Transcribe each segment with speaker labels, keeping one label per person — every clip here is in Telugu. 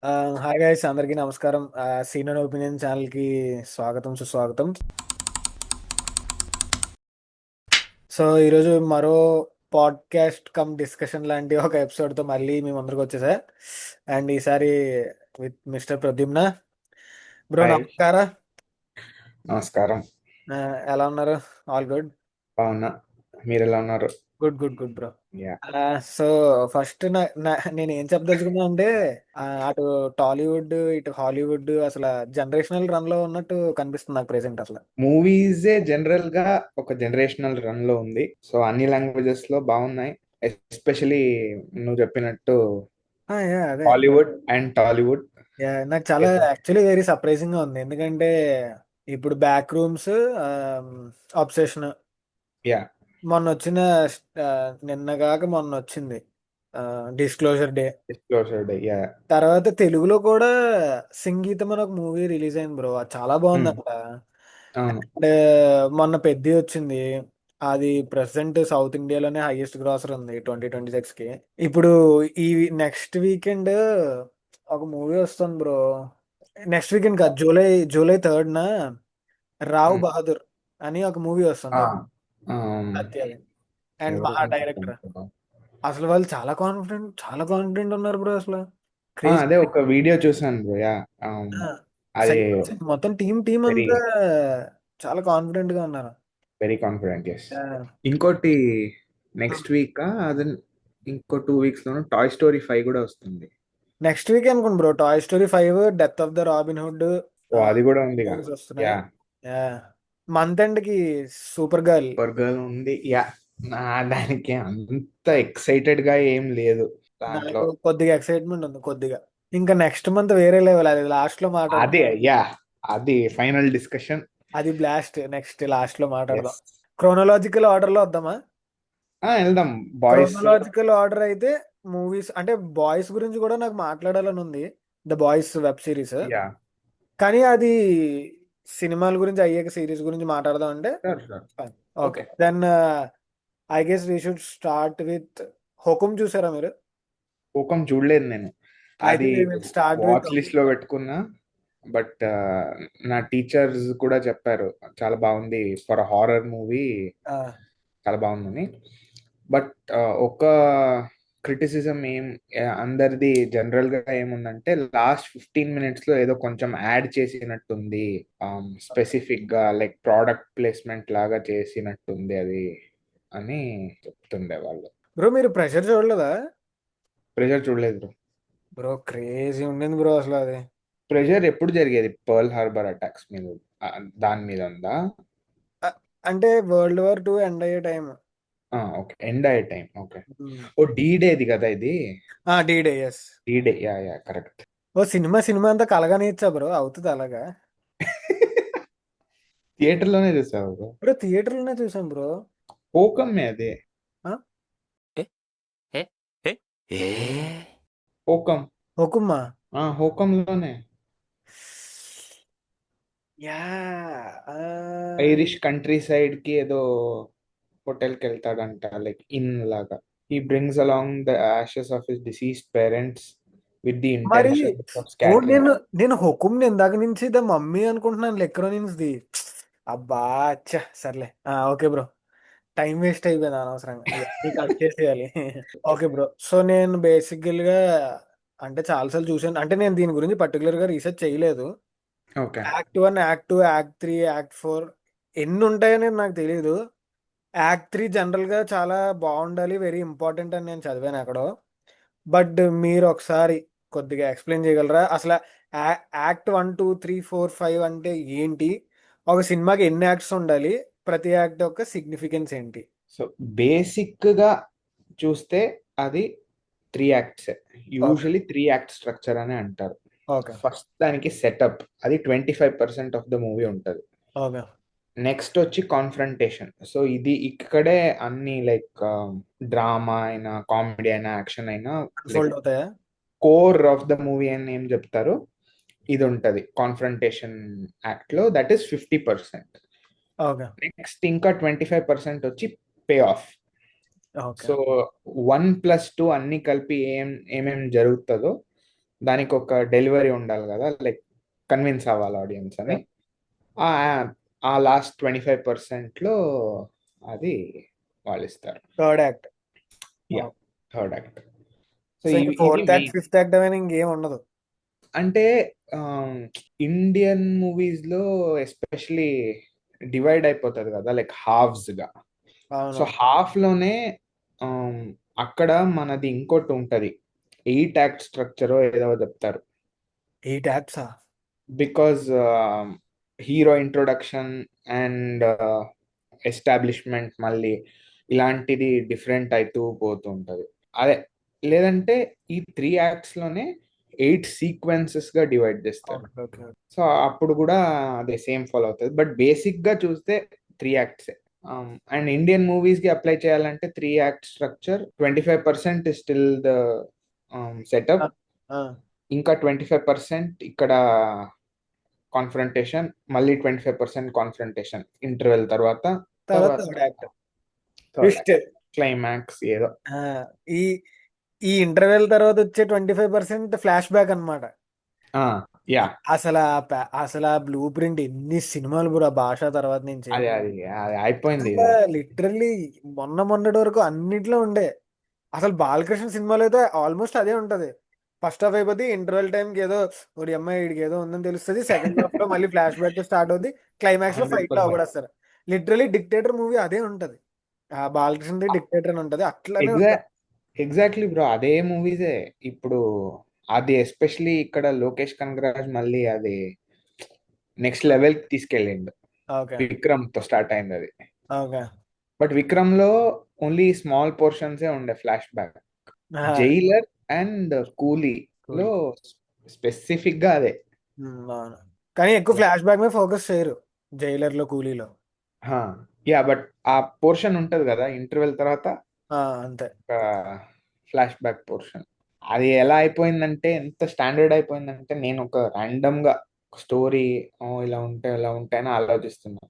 Speaker 1: హాయ్ గైస్, అందరికీ నమస్కారం. సీనియర్ ఒపీనియన్ ఛానల్ కి స్వాగతం, సుస్వాగతం. సో ఈరోజు మరో పాడ్కాస్ట్ కమ్ డిస్కషన్ లాంటి ఒక ఎపిసోడ్ తో మళ్ళీ మీ ముందరకు వచ్చేసా. అండ్ ఈసారి with mister Pradyumna. Bro
Speaker 2: hi,
Speaker 1: నమస్కారం.
Speaker 2: నమస్కారం.
Speaker 1: ఎలా ఉన్నారు? All good?
Speaker 2: బాగున్నా. మీరు ఎలా ఉన్నారు?
Speaker 1: Good good good bro.
Speaker 2: Yeah.
Speaker 1: So first నేను ఏం చెప్పదలుచుకున్నా అంటే, అటు టాలీవుడ్ ఇటు హాలీవుడ్ అసలు జనరేషనల్ రన్ లో ఉన్నట్టు కనిపిస్తుంది నాకు ప్రెసెంట్ అసలు.
Speaker 2: మూవీసే జనరల్ గా ఒక జనరేషనల్ రన్ లో ఉంది. సో అన్ని లాంగ్వేజెస్ లో బాగున్నాయి. ఎస్పెషలీ నువ్వు చెప్పినట్టు
Speaker 1: అదే.
Speaker 2: Hollywood and Tollywood.
Speaker 1: నాకు చాలా యాక్చువల్లీ వెరీ సర్ప్రైజింగ్ గా ఉంది, ఎందుకంటే ఇప్పుడు బ్యాక్ రూమ్స్, అబ్సెషన్
Speaker 2: యా.
Speaker 1: మొన్న వచ్చిన, ఆ, నిన్న కాక మొన్న వచ్చింది డిస్క్లోజర్ డే.
Speaker 2: డిస్క్లోజర్. యా.
Speaker 1: తర్వాత తెలుగులో కూడా సంగీతం అని ఒక మూవీ రిలీజ్ అయింది బ్రో, అది చాలా బాగుంది అక్కడ.
Speaker 2: అవును.
Speaker 1: అండ్ మొన్న పెద్ది వచ్చింది, అది ప్రెసెంట్ సౌత్ ఇండియాలోనే హైయెస్ట్ గ్రాసర్ ఉంది 2026 కి. ఇప్పుడు ఈ నెక్స్ట్ వీకెండ్ ఒక మూవీ వస్తుంది బ్రో. నెక్స్ట్ వీకెండ్ కాదు, జూలై జూలై 3rd రావ్
Speaker 2: ఉమ్.
Speaker 1: బహదూర్ అని ఒక మూవీ
Speaker 2: ఆ,
Speaker 1: వస్తుంది.
Speaker 2: um,
Speaker 1: సత్యది. అండ్
Speaker 2: ఎవరు
Speaker 1: మహా డైరెక్టర్. అసలు వాళ్ళు చాలా కాన్ఫిడెంట్ ఉన్నారు బ్రో అసలు. క్రేజ్.
Speaker 2: అదే ఒక వీడియో చూసాను బ్రో. యా. అది
Speaker 1: మొత్తం టీం
Speaker 2: వెరీ
Speaker 1: అంతా చాలా కాన్ఫిడెంట్ గా ఉన్నారు.
Speaker 2: Very confident. ఎస్. ఇంకోటి నెక్స్ట్ వీక్ అది ఇంకో 2 వీక్స్ లోను టాయ్ స్టోరీ 5 కూడా వస్తుంది.
Speaker 1: నెక్స్ట్ వీక్ అనుకోండి bro, Toy Story 5, death of the Robin Hood
Speaker 2: oh, అది కూడా ఉందిగా.
Speaker 1: వస్తున్నాయి.
Speaker 2: యా.
Speaker 1: మంత్ ఎండ్ కి సూపర్ గర్ల్.
Speaker 2: బర్గర్ ఉంది. యా. నా దానికి అంత ఎక్సైటెడ్ గా ఏం లేదు దాంట్లో.
Speaker 1: నాకు కొద్దిగా ఎక్సైట్మెంట్ ఉంది, కొద్దిగా. ఇంకా నెక్స్ట్ మంత్ వేరే లెవెల్, అది లాస్ట్ లో మాట్లాడదాం.
Speaker 2: అదే. యా. అది ఫైనల్ డిస్కషన్.
Speaker 1: అది బ్లాస్ట్, నెక్స్ట్ లాస్ట్ లో మాట్లాడదాం.
Speaker 2: ఎస్.
Speaker 1: క్రోనలాజికల్ ఆర్డర్ లో వద్దామా?
Speaker 2: వెళ్దాం. బాయ్స్.
Speaker 1: క్రోనలాజికల్ ఆర్డర్ అయితే మూవీస్ అంటే బాయ్స్ గురించి కూడా నాకు మాట్లాడాలని ఉంది, the Boys web series.
Speaker 2: Yeah.
Speaker 1: కానీ అది సినిమాల గురించి అయ్యాక సిరీస్ గురించి మాట్లాడదాం అంటే
Speaker 2: sure, sure.
Speaker 1: Okay.
Speaker 2: Okay.
Speaker 1: Then I guess we should start with hokum. చూసారా మీరు?
Speaker 2: కోకం చూడలేదు నేను.
Speaker 1: అయితే
Speaker 2: అది
Speaker 1: we will start with
Speaker 2: watch list లో పెట్టుకున్నా. బట్ నా టీచర్స్ కూడా చెప్పారు చాలా బాగుంది ఫర్ హారర్ మూవీ, చాలా బాగుందని. బట్ ఒక క్రిటిసిజం అందరిది జనరల్ గా ఏముందంటే లాస్ట్ 15 minutes లో ఏదో కొంచెం యాడ్ చేసినట్టుంది. స్పెసిఫిక్ గా లైక్ ప్రోడక్ట్ ప్లేస్మెంట్ లాగా చేసినట్టుంది అది అని చెప్తుండే వాళ్ళు.
Speaker 1: బ్రో. మీరు ప్రెషర్ చూడలేదా?
Speaker 2: ప్రెషర్ చూడలేదు బ్రో.
Speaker 1: బ్రో క్రేజీ ఉండింది బ్రో అసలు అది.
Speaker 2: ప్రెషర్ ఎప్పుడు జరిగేది? పర్ల్ హార్బర్ అటాక్స్ మీద, ఆ, దాని మీద ఉందా?
Speaker 1: అ- అంటే World War II ఎండ్ అయ్యే టైం.
Speaker 2: ఓకే, ఎండ్ అయ్యే టైం. ఓకే. ఓ, డీ డేది కదా ఇది.
Speaker 1: D day, yes.
Speaker 2: D day. Yeah, yeah, correct.
Speaker 1: ఓ సినిమా అంతా కలగానే ఇచ్చా బ్రో, అవుతుంది అలాగా.
Speaker 2: థియేటర్ లోనే చూసావు బ్రో?
Speaker 1: బ్రో థియేటర్లోనే చూసాం బ్రో.
Speaker 2: హోకమ్మే అదే.
Speaker 1: ఆ,
Speaker 3: ええええ
Speaker 2: హోకం.
Speaker 1: హుకుమ్మా.
Speaker 2: హోకం లోనే
Speaker 1: యా. ఆ,
Speaker 2: ఐరిష్ కంట్రీ సైడ్ కి ఏదో హోటల్ కి వెళ్తాడంట, లైక్ ఇన్ లాగా. He brings along the ashes of his deceased parents with the
Speaker 1: మరి
Speaker 2: ఇంటెన్షన్ ఆఫ్
Speaker 1: ఓ
Speaker 2: స్కాటరింగ్.
Speaker 1: నేను నేను హుకుమ్ ఇందాక నుంచి ద మమ్మీ అనుకుంటున్నాను, లెక్రోనిన్స్ ది. అబ్బా, అచ్చా సర్లే. Okay bro. టైం వేస్ట్ అయిపోయింది అనవసరంగా, ఇవన్నీ కట్ చేసేయాలి. Okay bro. సో నేను బేసిక్గా అంటే చాలాసార్లు చూసాను, అంటే నేను దీని గురించి పర్టికులర్ గా రీసెర్చ్ చేయలేదు.
Speaker 2: Okay.
Speaker 1: Act 1, act 2, act 3, act 4 ఎన్ని ఉంటాయని నాకు తెలియదు. యాక్ట్ 3 జనరల్ గా చాలా బాగుండాలి, వెరీ ఇంపార్టెంట్ అని నేను చదివాను ఎక్కడో. బట్ మీరు ఒకసారి కొద్దిగా ఎక్స్ప్లెయిన్ చేయగలరా అసలు? యాక్ట్ 1, 2, 3, 4, 5 అంటే ఏంటి? ఒక సినిమాకి ఎన్ని యాక్ట్స్ ఉండాలి? ప్రతి యాక్ట్ యొక్క సిగ్నిఫికెన్స్ ఏంటి?
Speaker 2: సో బేసిక్ గా చూస్తే అది 3 acts.
Speaker 1: Okay.
Speaker 2: Usually 3 act structure అని అంటారు.
Speaker 1: ఓకే.
Speaker 2: ఫస్ట్ దానికి సెటప్, అది 25% ఆఫ్ ద మూవీ ఉంటుంది.
Speaker 1: ఓకే.
Speaker 2: నెక్స్ట్ వచ్చి కాన్ఫ్రంటేషన్. సో ఇది ఇక్కడే అన్ని లైక్ డ్రామా అయినా, కామెడీ అయినా, యాక్షన్ అయినా, లైక్
Speaker 1: అన్ఫోల్డ్ అవుతాయా?
Speaker 2: కోర్ ఆఫ్ ద మూవీ అని ఏం చెప్తారు, ఇది ఉంటది కాన్ఫ్రంటేషన్ యాక్ట్ లో. That is 50%.
Speaker 1: ఓకే.
Speaker 2: నెక్స్ట్ ఇంకా 25% వచ్చి పే ఆఫ్.
Speaker 1: ఓకే.
Speaker 2: సో 1+2 అన్ని కలిపి ఏమేం జరుగుతుందో దానికి ఒక డెలివరీ ఉండాలి కదా, లైక్ కన్విన్స్ అవ్వాలి ఆడియన్స్ అని. ఆ ఆ లాస్ట్ 25%లో అది వాళ్ళు ఇస్తారు.
Speaker 1: Third act.
Speaker 2: Yeah, third act. So
Speaker 1: so ఇంక
Speaker 2: ఇది
Speaker 1: fourth act
Speaker 2: main.
Speaker 1: Fifth act అనేది ఇంకేం ఉండదు.
Speaker 2: అంటే ఇండియన్ మూవీస్ లో ఎస్పెషలీ డివైడ్ అయిపోతుంది కదా, లైక్ హాఫ్స్ గా. సో
Speaker 1: అవును.
Speaker 2: హాఫ్ లోనే um, అక్కడ మనది ఇంకోటి ఉంటది, 8 యాక్ట్ స్ట్రక్చర్ ఏదో చెప్తారు.
Speaker 1: 8 యాక్ట్సా?
Speaker 2: Because hero introduction and establishment మళ్ళీ ఇలాంటిది డిఫరెంట్ అవుతూ పోతుంటది. అదే లేదంటే ఈ 3 యాక్ట్స్ లోనే 8 సీక్వెన్సెస్ గా డివైడ్ చేస్తారు.
Speaker 1: Okay okay.
Speaker 2: సో అప్పుడు కూడా అదే సేమ్ ఫాలో అవుతుంది, బట్ బేసిక్ గా చూస్తే 3 యాక్ట్స్. అండ్ ఇండియన్ మూవీస్ కి అప్లై చేయాలంటే 3 act structure, 25% is still the setup, ఇంకా 25% ఇక్కడ కాన్ఫ్రంటేషన్, మళ్ళీ 25% కాన్ఫ్రంటేషన్ ఇంటర్వెల్ తర్వాత,
Speaker 1: తర్వాత
Speaker 2: తర్వాత
Speaker 1: third act
Speaker 2: third
Speaker 1: twist.
Speaker 2: Climax ఏదో.
Speaker 1: ఈ ఈ ఇంటర్వెల్ తర్వాత వచ్చే 25% ఫ్లాష్ బ్యాక్ అన్నమాట.
Speaker 2: యా,
Speaker 1: అసలు ఆ బ్లూ ప్రింట్ ఎన్ని సినిమాలు బ్రో భాష తర్వాత నుంచి.
Speaker 2: అది అది అది అయిపోయింది
Speaker 1: అసలు
Speaker 2: ఇది.
Speaker 1: లిటరల్లీ మొన్నటి వరకు అన్నిట్లో ఉండే. అసలు బాలకృష్ణ సినిమాలో అయితే ఆల్మోస్ట్ అదే ఉంటది. ఫస్ట్ హాఫ్ అయిపోతే ఇంటర్వెల్ టైంకి ఏదో ఒక అమ్మాయి వీడికి ఏదో ఉందని తెలుస్తుంది. సెకండ్ హాఫ్ లో మళ్ళీ ఫ్లాష్ బ్యాక్ తో స్టార్ట్ అవుద్ది. క్లైమాక్స్ లో ఫైట్ లో
Speaker 2: 100%.
Speaker 1: అవగొడేస్తారు. లిటరల్లీ డిక్టేటర్ మూవీ అదే ఉంటది. ఆ బాలకృష్ణది డిక్టేటర్ అని ఉంటది, అట్లనే ఉంటది.
Speaker 2: ఎగ్జాక్ట్లీ బ్రో, అదే మూవీసే ఇప్పుడు. అది ఎస్పెషలీ ఇక్కడ లోకేష్ కనగరాజ్ మళ్ళీ అది నెక్స్ట్ లెవెల్ కి తీసుకెళ్ళిండు.
Speaker 1: ఓకే
Speaker 2: విక్రమ్ తో స్టార్ట్ అయింది అది.
Speaker 1: ఓకే.
Speaker 2: బట్ విక్రమ్ లో ఓన్లీ స్మాల్ పోర్షన్సే ఉండే ఫ్లాష్ బ్యాక్. జైలర్ అండ్ కూలీ లో స్పెసిఫిక్ గా అదే.
Speaker 1: అవును, కానీ ఎక్కువ ఫ్లాష్ బ్యాక్ మీద ఫోకస్ చేయరు జైలర్ లో కూలీలో.
Speaker 2: యా, బట్ ఆ పోర్షన్ ఉంటది కదా ఇంటర్వెల్ తర్వాత,
Speaker 1: అంతే.
Speaker 2: Flash back portion. అది ఎలా అయిపోయిందంటే, ఎంత స్టాండర్డ్ అయిపోయిందంటే, నేను ఒక ర్యాండమ్ గా స్టోరీ ఇలా ఉంటే ఇలా ఉంటాయని ఆలోచిస్తున్నా.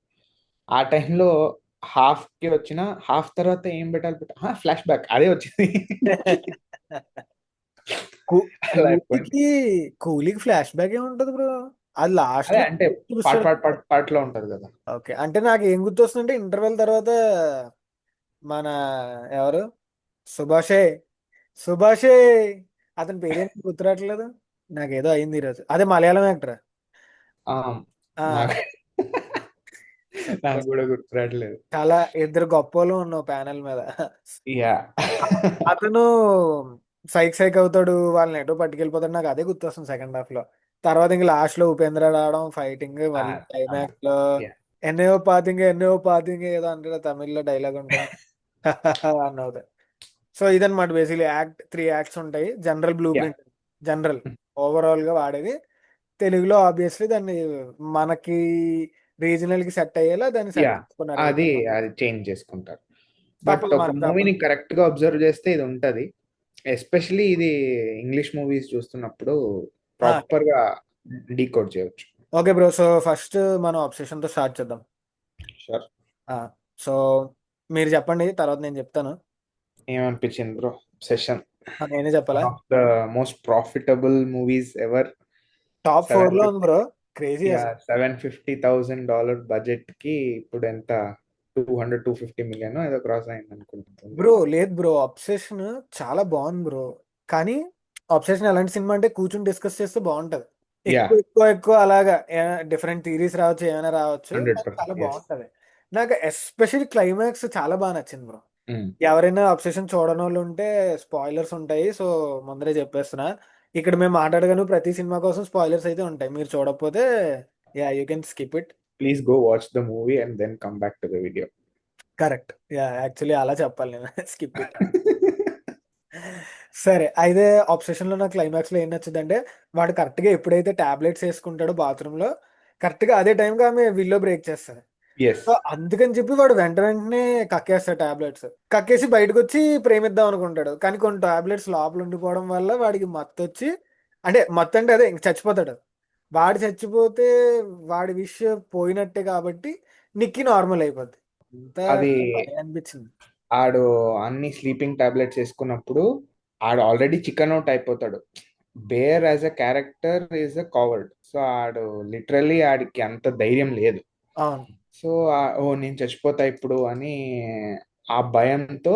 Speaker 2: ఆ టైంలో హాఫ్ కి వచ్చిన, హాఫ్ తర్వాత ఏం పెట్టాలి ఫ్లాష్ బ్యాక్ అదే వచ్చింది. అలా అయిపోయింది.
Speaker 1: కూలీకి కూలీకి ఫ్లాష్ బ్యాక్ ఏముంటది బ్రో? అది లాస్ట్
Speaker 2: అదే
Speaker 1: లో
Speaker 2: అంటే పార్ట్
Speaker 1: చూపిస్తాడు.
Speaker 2: పార్ట్ పార్ట్ పార్ట్ లో ఉంటది కదా.
Speaker 1: ఓకే, అంటే నాకు ఏం గుర్తొస్తుందంటే ఇంటర్వెల్ తర్వాత మన ఎవరు, సుభాషే సుభాషే అతని పేరేం గుర్తురావట్లేదు. నాకేదో అయింది ఈరోజు. అదే మలయాళం యాక్టర్.
Speaker 2: ఆ,
Speaker 1: ఆ
Speaker 2: నాకు నాకు కూడా గుర్తురాట్లేదు.
Speaker 1: చాలా ఇద్దరు గొప్పలు ఉన్నావు ప్యానెల్ మీద.
Speaker 2: యా.
Speaker 1: అతను సైక్ అవుతాడు, వాళ్ళని ఎటో పట్టుకెళ్ళిపోతాడు. నాకు అదే గుర్తొస్తుంది సెకండ్ హాఫ్ లో. తర్వాత ఇంక లాస్ట్ లో ఉపేంద్ర రావడం, ఫైటింగ్, మళ్ళీ క్లైమాక్స్ లో
Speaker 2: యా,
Speaker 1: ఎన్నో పాతింగ్ ఏదో అంటే తమిళ్లో డైలాగ్ ఉంటుంది. అన్నవుతుంది. సో ఇదన్నమాట బేసిక్లీ యాక్ట్ 3 యాక్ట్స్ ఉంటాయి. General blue
Speaker 2: yeah,
Speaker 1: print, general overall గా వాడేది. తెలుగులో ఆబ్వియస్లీ దాన్ని మనకి రీజనల్ కి సెట్ అయ్యేలా దాన్ని సెట్
Speaker 2: యా,
Speaker 1: చేసుకున్నారు అయితే.
Speaker 2: అది అది చేంజ్ చేసుకుంటారు. బట్
Speaker 1: తప్పదు
Speaker 2: ఒక
Speaker 1: మనకు,
Speaker 2: మూవీని
Speaker 1: తప్పదు.
Speaker 2: కరెక్ట్ గా అబ్జర్వ్ చేస్తే ఇది ఉంటది. ఎస్పెషలీ ఇది ఇంగ్లీష్ మూవీస్ చూస్తున్నప్పుడు ప్రాపర్ గా డీకోడ్ చేయొచ్చు.
Speaker 1: ఓకే బ్రో, సో ఫస్ట్ మనం అబ్సెషన్ తో స్టార్ట్ చేద్దాం.
Speaker 2: షూర్.
Speaker 1: సో మీరు చెప్పండి, తర్వాత నేను చెప్తాను.
Speaker 2: ఏమనిపించింది బ్రో సెషన్?
Speaker 1: నేనే చెప్పాలా?
Speaker 2: One of the most profitable movies ever.
Speaker 1: Top 4
Speaker 2: seven
Speaker 1: లో ఉంది బ్రో. క్రేజీ
Speaker 2: యా,
Speaker 1: అసలు.
Speaker 2: $750,000 బడ్జెట్ కి ఇప్పుడు ఎంత, 250 million ఏదో క్రాస్ అయింది అనుకుంటుంది.
Speaker 1: బ్రో లేదు బ్రో, అబ్సెషన్ చాలా బాగుంది బ్రో. కానీ అబ్సెషన్ ఎలాంటి సినిమా అంటే కూర్చొని డిస్కస్ చేస్తే బాగుంటది.
Speaker 2: యా,
Speaker 1: ఎక్కువ ఎక్కువ ఎక్కువ అలాగా డిఫరెంట్ థీరీస్ రావచ్చు, ఏమైనా రావచ్చు, కానీ చాలా
Speaker 2: 100%. ఎస్.
Speaker 1: బాగుంటది. నాకు ఎస్పెషల్లీ క్లైమాక్స్ చాలా బాగా నచ్చింది బ్రో. ఎవరైనా అబ్సెషన్ చూడని వాళ్ళు ఉంటే స్పాయిలర్స్ ఉంటాయి, సో ముందరే చెప్పేస్తున్నా. ఇక్కడ మేము మాట్లాడగాను ప్రతి సినిమా కోసం స్పాయిలర్స్ అయితే ఉంటాయి. మీరు చూడకపోతే yeah you can skip it.
Speaker 2: Please go watch the movie and then come back to the video.
Speaker 1: Correct. Yeah actually అలా చెప్పాలి నేను. Skip it. సరే అయితే ఆబ్సెషన్ లో నా క్లైమాక్స్ లో ఏం నచ్చిందంటే, వాడు కరెక్ట్ గా ఎప్పుడైతే టాబ్లెట్స్ వేసుకుంటాడో బాత్రూమ్ లో, కరెక్ట్ గా అదే టైంకి ఆమె విల్లో బ్రేక్ చేస్తుంది.
Speaker 2: ఎస్.
Speaker 1: సో అందుకని చెప్పి వాడు వెంటనే కక్కేస్తాడు టాబ్లెట్స్. కక్కేసి బయటకు వచ్చి ప్రేమిద్దాం అనుకుంటాడు. కానీ కొన్ని టాబ్లెట్స్ లోపల ఉండిపోవడం వల్ల వాడికి మత్తు వచ్చి, అంటే మత్తు అంటే అదే ఇంక చచ్చిపోతాడు. వాడు చచ్చిపోతే వాడి విష్ పోయినట్టే కాబట్టి నిక్కి నార్మల్ అయిపోద్ది. అంతా
Speaker 2: అది
Speaker 1: భలే అనిపించింది.
Speaker 2: ఆడు అన్ని స్లీపింగ్ టాబ్లెట్స్ వేసుకున్నప్పుడు ఆడు ఆల్రెడీ చికెన్ అవుట్ అయిపోతాడు. Bear as a character is a coward. So ఆడు లిటరల్లీ ఆడికి అంత ధైర్యం లేదు.
Speaker 1: అవును.
Speaker 2: సో ఓ నేను చచ్చిపోతా ఇప్పుడు అని ఆ భయంతో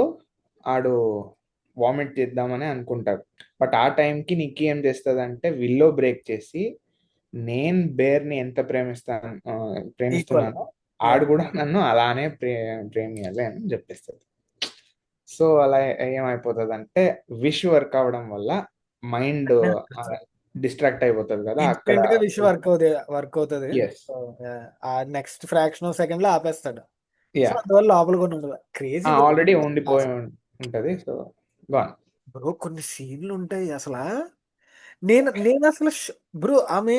Speaker 2: ఆడు వామిట్ చేద్దామని అనుకుంటాడు. బట్ ఆ టైంకి నిక్కీ ఏం చేస్తుందంటే విల్లో బ్రేక్ చేసి నేను బేర్ని ఎంత
Speaker 1: ఈక్వల్.
Speaker 2: ప్రేమిస్తున్నానో ఆడు కూడా నన్ను అలానే ప్రేమియాలి అని చెప్పేస్తుంది. సో అలా ఏమైపోతుంది అంటే విష్ వర్క్ అవడం వల్ల మైండ్ డిస్ట్రాక్ట్ అయిపోతుంది కదా అక్కడ.
Speaker 1: ఇన్స్టెంట్ గా విష్ వర్క్ అవుతుంది.
Speaker 2: ఎస్.
Speaker 1: సో ఆ నెక్స్ట్ ఫ్రాక్షన్ ఆఫ్ సెకండ్ లో ఆపేస్తాడు. So
Speaker 2: yeah.
Speaker 1: అందువల్ల లోపల కొన్ని ఉండదు. క్రేజీ
Speaker 2: ఆల్రెడీ ఉండిపోయి ఉంటది. So gone.
Speaker 1: బ్రో కొన్ని సీన్లు ఉంటాయి అసలు. నేను నేను అసలు బ్రో ఆమె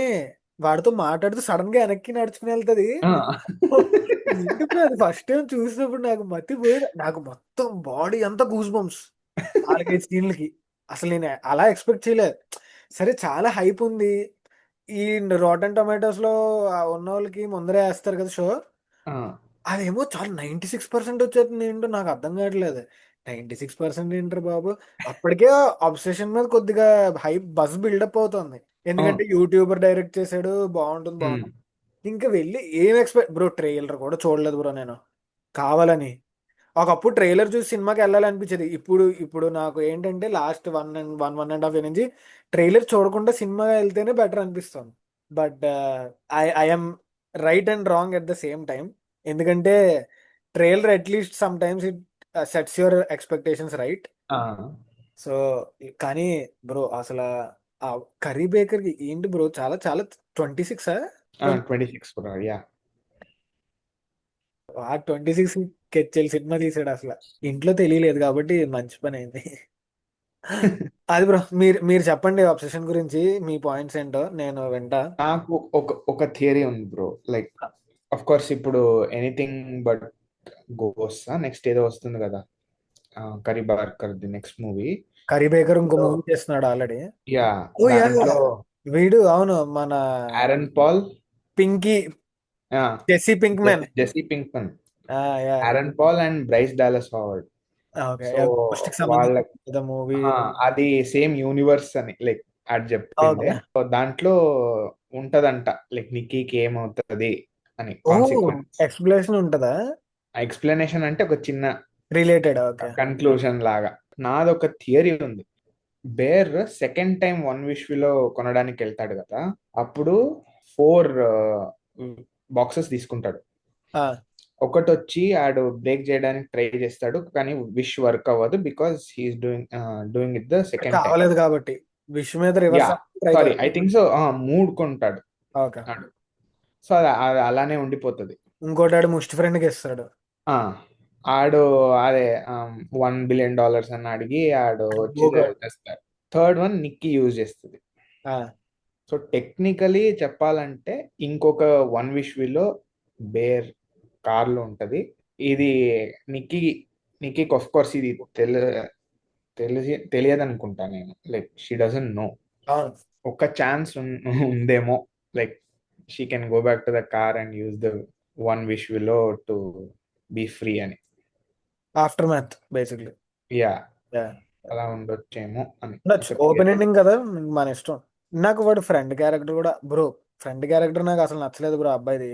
Speaker 1: వాడితో మాట్లాడుతూ సడన్ గా వెనక్కి నడుచుకుని వెళ్తది. ఏంటి బ్రో అది ఫస్ట్ టైం చూసినప్పుడు నాకు మతిపోయింది. నాకు మొత్తం బాడీ అంతా గూస్ బంప్స్ 4-5 సీన్లకి. అసలు నేను అలా ఎక్స్పెక్ట్ చేయలేదు. సరే చాలా హైప్ ఉంది. ఈ రోటన్ టొమాటోస్ లో ఉన్న వాళ్ళకి ముందరే వేస్తారు కదా షో. అదేమో చాలా 96% వచ్చేస్తుంది. ఏంటో నాకు అర్థం కావట్లేదు. 96% ఏంటారు బాబు. అప్పటికే అబ్సెషన్ మీద కొద్దిగా హైప్ బజ్ బిల్డప్ అవుతుంది. ఎందుకంటే యూట్యూబర్ డైరెక్ట్ చేశాడు, బాగుంటుంది బాగుంటుంది. ఇంకా వెళ్ళి ఏం ఎక్స్పెక్ట్ బ్రో, ట్రైలర్ కూడా చూడలేదు బ్రో నేను కావాలని. ఒకప్పుడు ట్రైలర్ చూసి సినిమాకి వెళ్ళాలనిపించేది. ఇప్పుడు ఇప్పుడు నాకు ఏంటంటే లాస్ట్ 1.5 ఇయర్ నుంచి ట్రైలర్ చూడకుండా సినిమా వెళ్తేనే బెటర్ అనిపిస్తుంది. But I'm right and wrong at the same time. ఎందుకంటే trailer at least sometimes it sets your expectations right. So కానీ బ్రో అసలు ఆ కర్రీ బేకర్ కి ఏంటి బ్రో, చాలా చాలా 26
Speaker 2: 26 కూడా. యా.
Speaker 1: ఆ 26 కెచ్చెల్ సినిమా తీసాడు అసలు. ఇంట్లో తెలియలేదు కాబట్టి మంచి పని అయింది. అది బ్రో మీరు మీరు చెప్పండి అబ్సెషన్ గురించి మీ పాయింట్స్ ఏంటో నేను వింటా.
Speaker 2: నాకు ఒక థియరీ ఉంది బ్రో. లైక్ ఆఫ్ కోర్స్ ఇప్పుడు ఎనీథింగ్ బట్ గోస్ నెక్స్ట్ ఏదో వస్తుంది కదా, Curry Barker the next movie.
Speaker 1: Curry Baker ఇంకో మూవీ చేస్తున్నాడు ఆల్రెడీ.
Speaker 2: యా.
Speaker 1: ఓ యా,
Speaker 2: దాంట్లో
Speaker 1: వీడు అవును మన
Speaker 2: Aaron Paul,
Speaker 1: Pinky Jesse Pink Man.
Speaker 2: Jesse Pinkman,
Speaker 1: yeah
Speaker 2: Aaron Paul and Bryce Dallas Howard.
Speaker 1: Okay.
Speaker 2: So
Speaker 1: post కి
Speaker 2: వాళ్ళ
Speaker 1: సంబంధించిన మూవీ.
Speaker 2: అది సేమ్ యూనివర్స్ అని లైక్ అది చెప్పిండే.
Speaker 1: ఓకే.
Speaker 2: సో దాంట్లో ఉంటదంట లైక్ నిక్కీకి ఏమవుతుంది అని
Speaker 1: ఓ
Speaker 2: కాన్సిక్వెన్స్.
Speaker 1: ఎక్స్ప్లెనేషన్ ఉంటదా?
Speaker 2: ఎక్స్ప్లెనేషన్ అంటే ఒక చిన్న
Speaker 1: రిలేటెడ్. ఓకే.
Speaker 2: కన్క్లూజన్ లాగా. నాదొక థియరీ ఉంది. Bear second time one wish లో కొనడానికి వెళ్తాడు కదా, అప్పుడు 4 బాక్సెస్ తీసుకుంటాడు. ఒకటి వచ్చి ఆడు బ్రేక్ చేయడానికి ట్రై చేస్తాడు కానీ విష్ వర్క్ అవ్వదు because he's doing it the second time.
Speaker 1: కావలేదు కాబట్టి విష్ మీద reverse try
Speaker 2: sorry I think so 3 కొంటాడు.
Speaker 1: ఓకే.
Speaker 2: సో అది అలానే ఉండిపోతుంది.
Speaker 1: ఇంకోటి ఆడు ముష్టి ఫ్రెండ్ కి ఇస్తాడు.
Speaker 2: ఆడు అదే $1 బిలియన్ అని అడిగి ఆడు వచ్చి చేస్తాడు. థర్డ్ వన్ నిక్కీ యూజ్ చేస్తుంది. సో టెక్నికలీ చెప్పాలంటే ఇంకొక వన్ విష్ విలో బేర్ కార్ లో ఉంటది. ఇది నిక్కీకి ఆఫ్ కోర్స్ ఇది తెలియదు అనుకుంటా నేను. Like she doesn't know. ఒక ఛాన్స్ ఉందేమో like she can go back to the car and use the one wish willow to be free అని.
Speaker 1: Aftermath basically.
Speaker 2: యా. అలా ఉండొచ్చేమో అని.
Speaker 1: ఓపెన్ ఎండింగ్ కదా, మన ఇష్టం. నాకు వాడు ఫ్రెండ్ క్యారెక్టర్ కూడా బ్రో, ఫ్రెండ్ క్యారెక్టర్ నాకు అసలు నచ్చలేదు బ్రో అబ్బాయిది.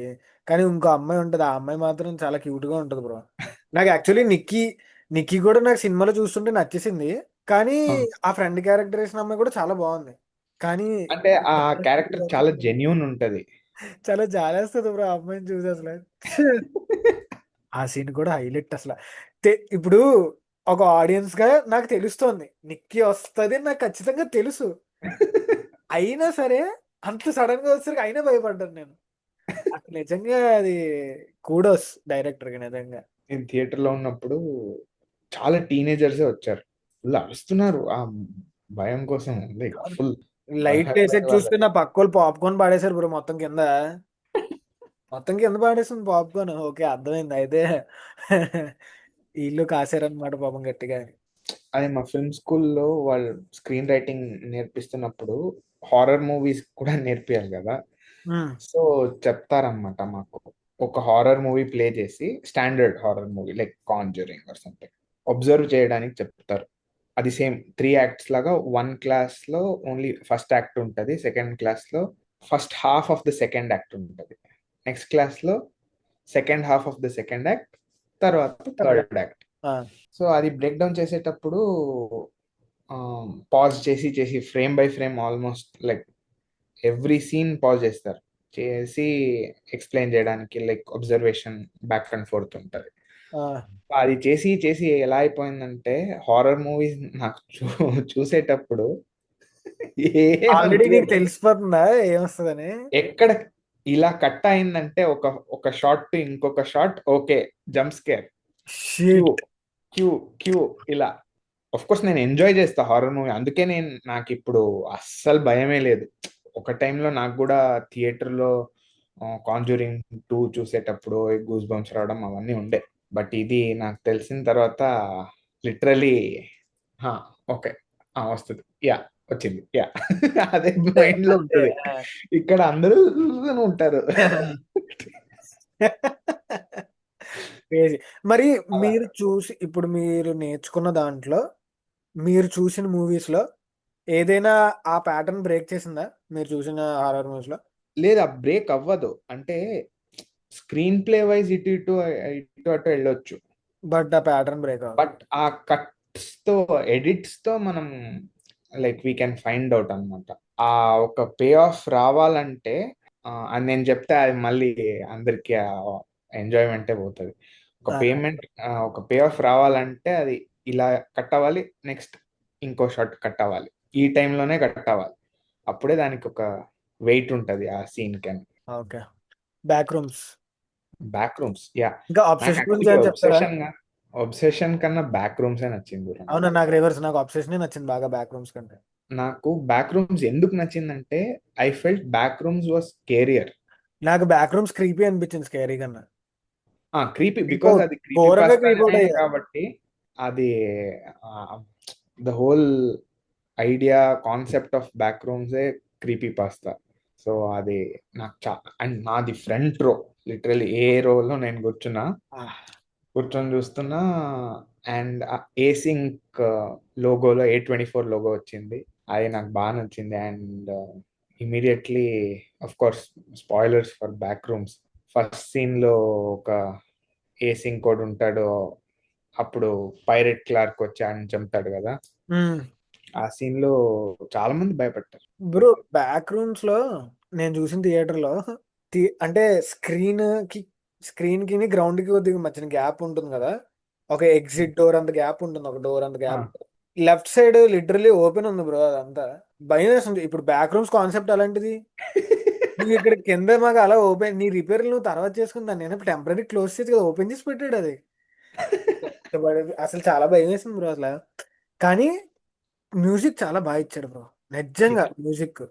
Speaker 1: కానీ ఇంకో అమ్మాయి ఉంటది, ఆ అమ్మాయి మాత్రం చాలా క్యూట్ గా ఉంటది బ్రో. నాకు యాక్చువల్లీ నిక్కీ కూడా నాకు సినిమాలో చూస్తుంటే నచ్చేసింది. కానీ ఆ ఫ్రెండ్ క్యారెక్టర్ వేసిన అమ్మాయి కూడా చాలా బాగుంది. కానీ
Speaker 2: అంటే ఆ క్యారెక్టర్ చాలా జెన్యూన్ ఉంటది.
Speaker 1: చాలా జాలేస్తుంది బ్రో ఆ అమ్మాయిని చూసి అసలు. ఆ సీన్ కూడా హైలైట్ అసలు. ఇప్పుడు ఒక ఆడియన్స్ గా నాకు తెలుస్తోంది నిక్కీ వస్తుంది నాకు ఖచ్చితంగా తెలుసు. అయినా సరే అంత సడన్ గా వచ్చేసరికి అయినా భయపడ్డాను నేను. అసలు నిజంగా అది కూడోస్ డైరెక్టర్ కి నిజంగా.
Speaker 2: నేను థియేటర్ లో ఉన్నప్పుడు చాలా టీనేజర్స్ వచ్చారు, ఫుల్ అరుస్తున్నారు ఆ భయం కోసం. లైక్ ఫుల్
Speaker 1: లైట్ వేసే చూస్తే నా పక్కోళ్ళు పాప్కార్న్ పాడేశారు బ్రో మొత్తం కింద. మొత్తం కింద పాడేస్తుంది పాప్కార్న్. ఓకే అర్థమైంది అయితే. వీళ్ళు కాసారనమాట పాపం గట్టిగా.
Speaker 2: అదే మా ఫిల్మ్ స్కూల్లో వాళ్ళు స్క్రీన్ రైటింగ్ నేర్పిస్తున్నప్పుడు హారర్ మూవీస్ కూడా నేర్పియాలి కదా. సో చెప్తారనమాట మాకు ఒక హారర్ మూవీ ప్లే చేసి, standard horror movie like Conjuring or something observe చేయడానికి చెప్తారు. అది సేమ్ 3 యాక్ట్స్ లాగా. 1 క్లాస్ లో ఓన్లీ ఫస్ట్ యాక్ట్ ఉంటుంది, సెకండ్ క్లాస్ లో first half of the second act ఉంటుంది, నెక్స్ట్ క్లాస్ లో second half of the second act, తర్వాత
Speaker 1: థర్డ్.
Speaker 2: Third act. సో అది బ్రేక్ డౌన్ చేసేటప్పుడు పాజ్ చేసి చేసి frame by frame almost like every scene pause చేస్తారు, చేసి ఎక్స్ప్లెయిన్ చేయడానికి like observation back and forth ఉంటుంది. అది చేసి చేసి ఎలా అయిపోయిందంటే హారర్ మూవీస్ నాకు చూసేటప్పుడు
Speaker 1: ఆల్రెడీ నీకు
Speaker 2: ఏమనిపించదు.
Speaker 1: తెలిసిపోతుందా ఏమొస్తుందని?
Speaker 2: ఎక్కడ ఇలా కట్ అయిందంటే ఒక ఒక షాట్ టు ఇంకొక shot, okay jump scare, cue
Speaker 1: shit.
Speaker 2: Cue cue ఇలా. ఆఫ్ కోర్స్ నేను ఎంజాయ్ చేస్తా హారర్ మూవీ, అందుకే నాకు ఇప్పుడు అస్సలు భయమే లేదు. ఒక టైంలో నాకు కూడా థియేటర్లో కాంజూరింగ్ 2 చూసేటప్పుడు గూస్ బంప్స్ రావడం అవన్నీ ఉండే. బట్ ఇది నాకు తెలిసిన తర్వాత లిటరలీ ఓకే వస్తుంది, యా వచ్చింది, యా అదే
Speaker 1: అంతే
Speaker 2: మైండ్ లో
Speaker 1: అంతే.
Speaker 2: ఉంటుంది. ఇక్కడ అందరూ ఉంటారు.
Speaker 1: Crazy. మరి
Speaker 2: అలా
Speaker 1: మీరు చూసి ఇప్పుడు మీరు నేర్చుకున్న దాంట్లో మీరు చూసిన మూవీస్ లో ఏదైనా ఆ ప్యాటర్న్ బ్రేక్ చేసిందా మీరు చూసిన హారర్ మూవీస్ లో?
Speaker 2: లేదు, ఆ బ్రేక్ అవ్వదు. అంటే స్క్రీన్ ప్లే వైజ్ ఇటు ఇటు ఇటు అటు వెళ్ళొచ్చు,
Speaker 1: బట్ ఆ ప్యాటర్న్ బ్రేక్ అవ్వదు.
Speaker 2: బట్ ఆ కట్స్ తో ఎడిట్స్ తో మనం like we can find out అన్నమాట. ఆ ఒక పే ఆఫ్ రావాలంటే అని నేను చెప్తే అది మళ్ళీ అందరికి ఎంజాయ్మెంటే పోతుంది. ఒక పే ఆఫ్ రావాలంటే అది ఇలా కట్ అవ్వాలి, నెక్స్ట్ ఇంకో షాట్ కట్ అవ్వాలి, ఈ టైంలోనే కట్ అవ్వాలి, అప్పుడే దానికి ఒక వెయిట్ ఉంటుంది ఆ సీన్ కి.
Speaker 1: Okay. Back rooms.
Speaker 2: Back rooms, yeah.
Speaker 1: ఇంకా
Speaker 2: నాకు
Speaker 1: అబ్సెషన్ గురించి
Speaker 2: యాక్చువల్లీ
Speaker 1: ఏమైనా చెప్తారా?
Speaker 2: ఒబ్సెషన్ కన్నా బ్యాక్ రూమ్సే నచ్చింది bro నాకు.
Speaker 1: అవునా, నాకు రివర్స్, నాకు అబ్సెషన్ నచ్చింది బాగా బ్యాక్ రూమ్స్ కంటే.
Speaker 2: నాకు బ్యాక్ రూమ్స్ ఎందుకు నచ్చిందంటే I felt back rooms was scarier.
Speaker 1: నాకు బ్యాక్ రూమ్స్ క్రీపీ అనిపించింది స్కేరీ కన్నా.
Speaker 2: క్రీపీ
Speaker 1: క్రీప్
Speaker 2: బికాస్
Speaker 1: అవుట్,
Speaker 2: అది క్రీపీ
Speaker 1: ఘోరంగా క్రీప్ అవుట్
Speaker 2: పాస్తానే
Speaker 1: అయ్యా.
Speaker 2: కాబట్టి. అది the whole idea concept of back రూమ్సే క్రీపీ పాస్తా. సో అది నాకు అండ్ నాది ఫ్రంట్ రో, లిటరలీ ఏ రోలో నేను కూర్చొని చూస్తున్నా. అండ్ ఏసింక్ లోగోలో A24 లోగో వచ్చింది, అది నాకు బాగా నచ్చింది. And immediately of course spoilers for బ్యాక్ రూమ్స్, ఫస్ట్ సీన్ లో ఒక ఏసింక్ కోడ్ ఉంటాడు, అప్పుడు పైరెట్ క్లార్క్ వచ్చి ఆయన చంపుతాడు కదా, ఆ సీన్ లో చాలా మంది భయపడ్డారు.
Speaker 1: బ్రో బ్యాక్ రూమ్స్ లో నేను చూసిన థియేటర్ లో అంటే స్క్రీన్ కి గ్రౌండ్ కి కొద్దిగా మధ్యన గ్యాప్ ఉంటుంది కదా, ఒక ఎగ్జిట్ డోర్ అంత గ్యాప్ ఉంటుంది, ఒక డోర్ అంత gap. Left side literally open ఉంది బ్రో, అదంతా భయం వేస్తుంది. ఇప్పుడు బ్యాక్ రూమ్స్ కాన్సెప్ట్ అలాంటిది. నువ్వు ఇక్కడ కింద మాకు అలా ఓపెన్, నీ రిపేర్ నువ్వు తర్వాత చేసుకుందాన్ని, నేను టెంపరీ క్లోజ్ చేసి కదా ఓపెన్ చేసి పెట్టాడు అది. అసలు చాలా భయం వేసింది బ్రో అసలు. కానీ మ్యూజిక్ చాలా బాగా ఇచ్చాడు బ్రో, నిజంగా మ్యూజిక్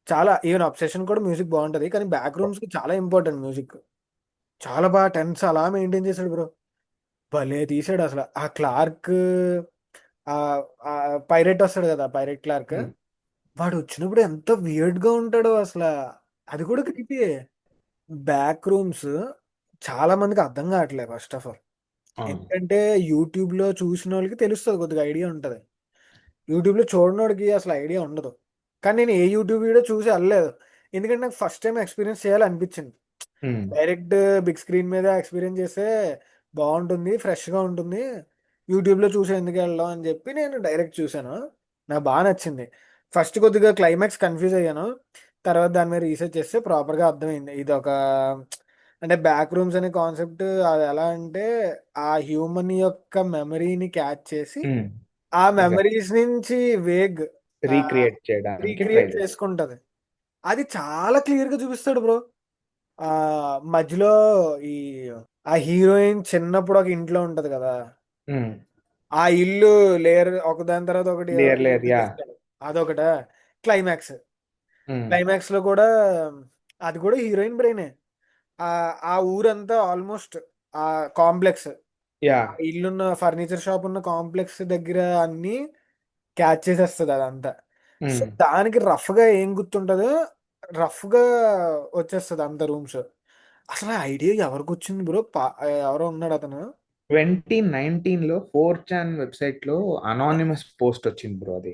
Speaker 1: చాలా. ఈవెన్ అబ్సెషన్ కూడా మ్యూజిక్ బాగుంటది, కానీ బ్యాక్ రూమ్స్ కి చాలా ఇంపార్టెంట్ మ్యూజిక్. చాలా బాగా టెన్స్ అలా మెయింటైన్ చేశాడు బ్రో, భలే తీసాడు అసలు. ఆ క్లార్క్, ఆ పైరెట్ వస్తాడు కదా, పైరెట్ క్లార్క్, వాడు వచ్చినప్పుడు ఎంత వియర్డ్ గా ఉంటాడో అసలు, అది కూడా క్రీపీ. బ్యాక్ రూమ్స్ చాలా మందికి అర్థం కావట్లేదు ఫస్ట్ ఆఫ్ ఆల్. ఎందుకంటే యూట్యూబ్ లో చూసిన వాళ్ళకి తెలుస్తుంది, కొద్దిగా ఐడియా ఉంటది. యూట్యూబ్ లో చూడనోడికి అసలు ఐడియా ఉండదు. కానీ నేను ఏ యూట్యూబ్ వీడియో చూసి వెళ్ళలేదు, ఎందుకంటే నాకు ఫస్ట్ టైం ఎక్స్పీరియన్స్ చేయాలనిపించింది. డైరెక్ట్ బిగ్ స్క్రీన్ మీద ఎక్స్పీరియన్స్ చేస్తే బాగుంటుంది, ఫ్రెష్ గా ఉంటుంది, యూట్యూబ్ లో చూసి ఎందుకు వెళ్దాం అని చెప్పి నేను డైరెక్ట్ చూసాను. నాకు బాగా నచ్చింది. ఫస్ట్ కొద్దిగా క్లైమాక్స్ కన్ఫ్యూజ్ అయ్యాను, తర్వాత దాని మీద రీసెర్చ్ చేస్తే ప్రాపర్ గా అర్థమైంది. ఇది ఒక అంటే బ్యాక్ రూమ్స్ అనే కాన్సెప్ట్ అది ఎలా అంటే ఆ హ్యూమన్ యొక్క మెమరీని క్యాచ్ చేసి ఆ మెమరీస్ నుంచి వేగ్
Speaker 2: రీక్రియేట్ చేయడానికి ట్రై
Speaker 1: రీక్రియేట్ చేసుకుంటది. అది చాలా క్లియర్ గా చూపిస్తాడు బ్రో. ఆ మధ్యలో ఈ ఆ హీరోయిన్ చిన్నప్పుడు ఒక ఇంట్లో ఉంటది కదా, ఆ ఇల్లు లేయర్ ఒకదాని తర్వాత ఒకటి
Speaker 2: లేయర్ లేయర్, యా.
Speaker 1: చూపిస్తాడు. అదొకట క్లైమాక్స్. క్లైమాక్స్ లో కూడా అది కూడా హీరోయిన్ బ్రెయినే. ఆ ఆ ఊరంతా ఆల్మోస్ట్ ఆ కాంప్లెక్స్,
Speaker 2: యా.
Speaker 1: ఇల్లున్న ఫర్నిచర్ షాప్ ఉన్న కాంప్లెక్స్ దగ్గర అన్ని క్యాచ్ చేసేస్తుంది అదంతా. సో దానికి రఫ్ గా ఏం గుర్తుంటదో రఫ్ గా వచ్చేస్తుంది అంత రూమ్స్. అసలు ఐడియా ఎవరికి వచ్చింది బ్రో? ఎవరో ఉన్నాడు అతను,
Speaker 2: 2019లో 4chan వెబ్సైట్ లో అనానిమస్ పోస్ట్ వచ్చింది బ్రో. అది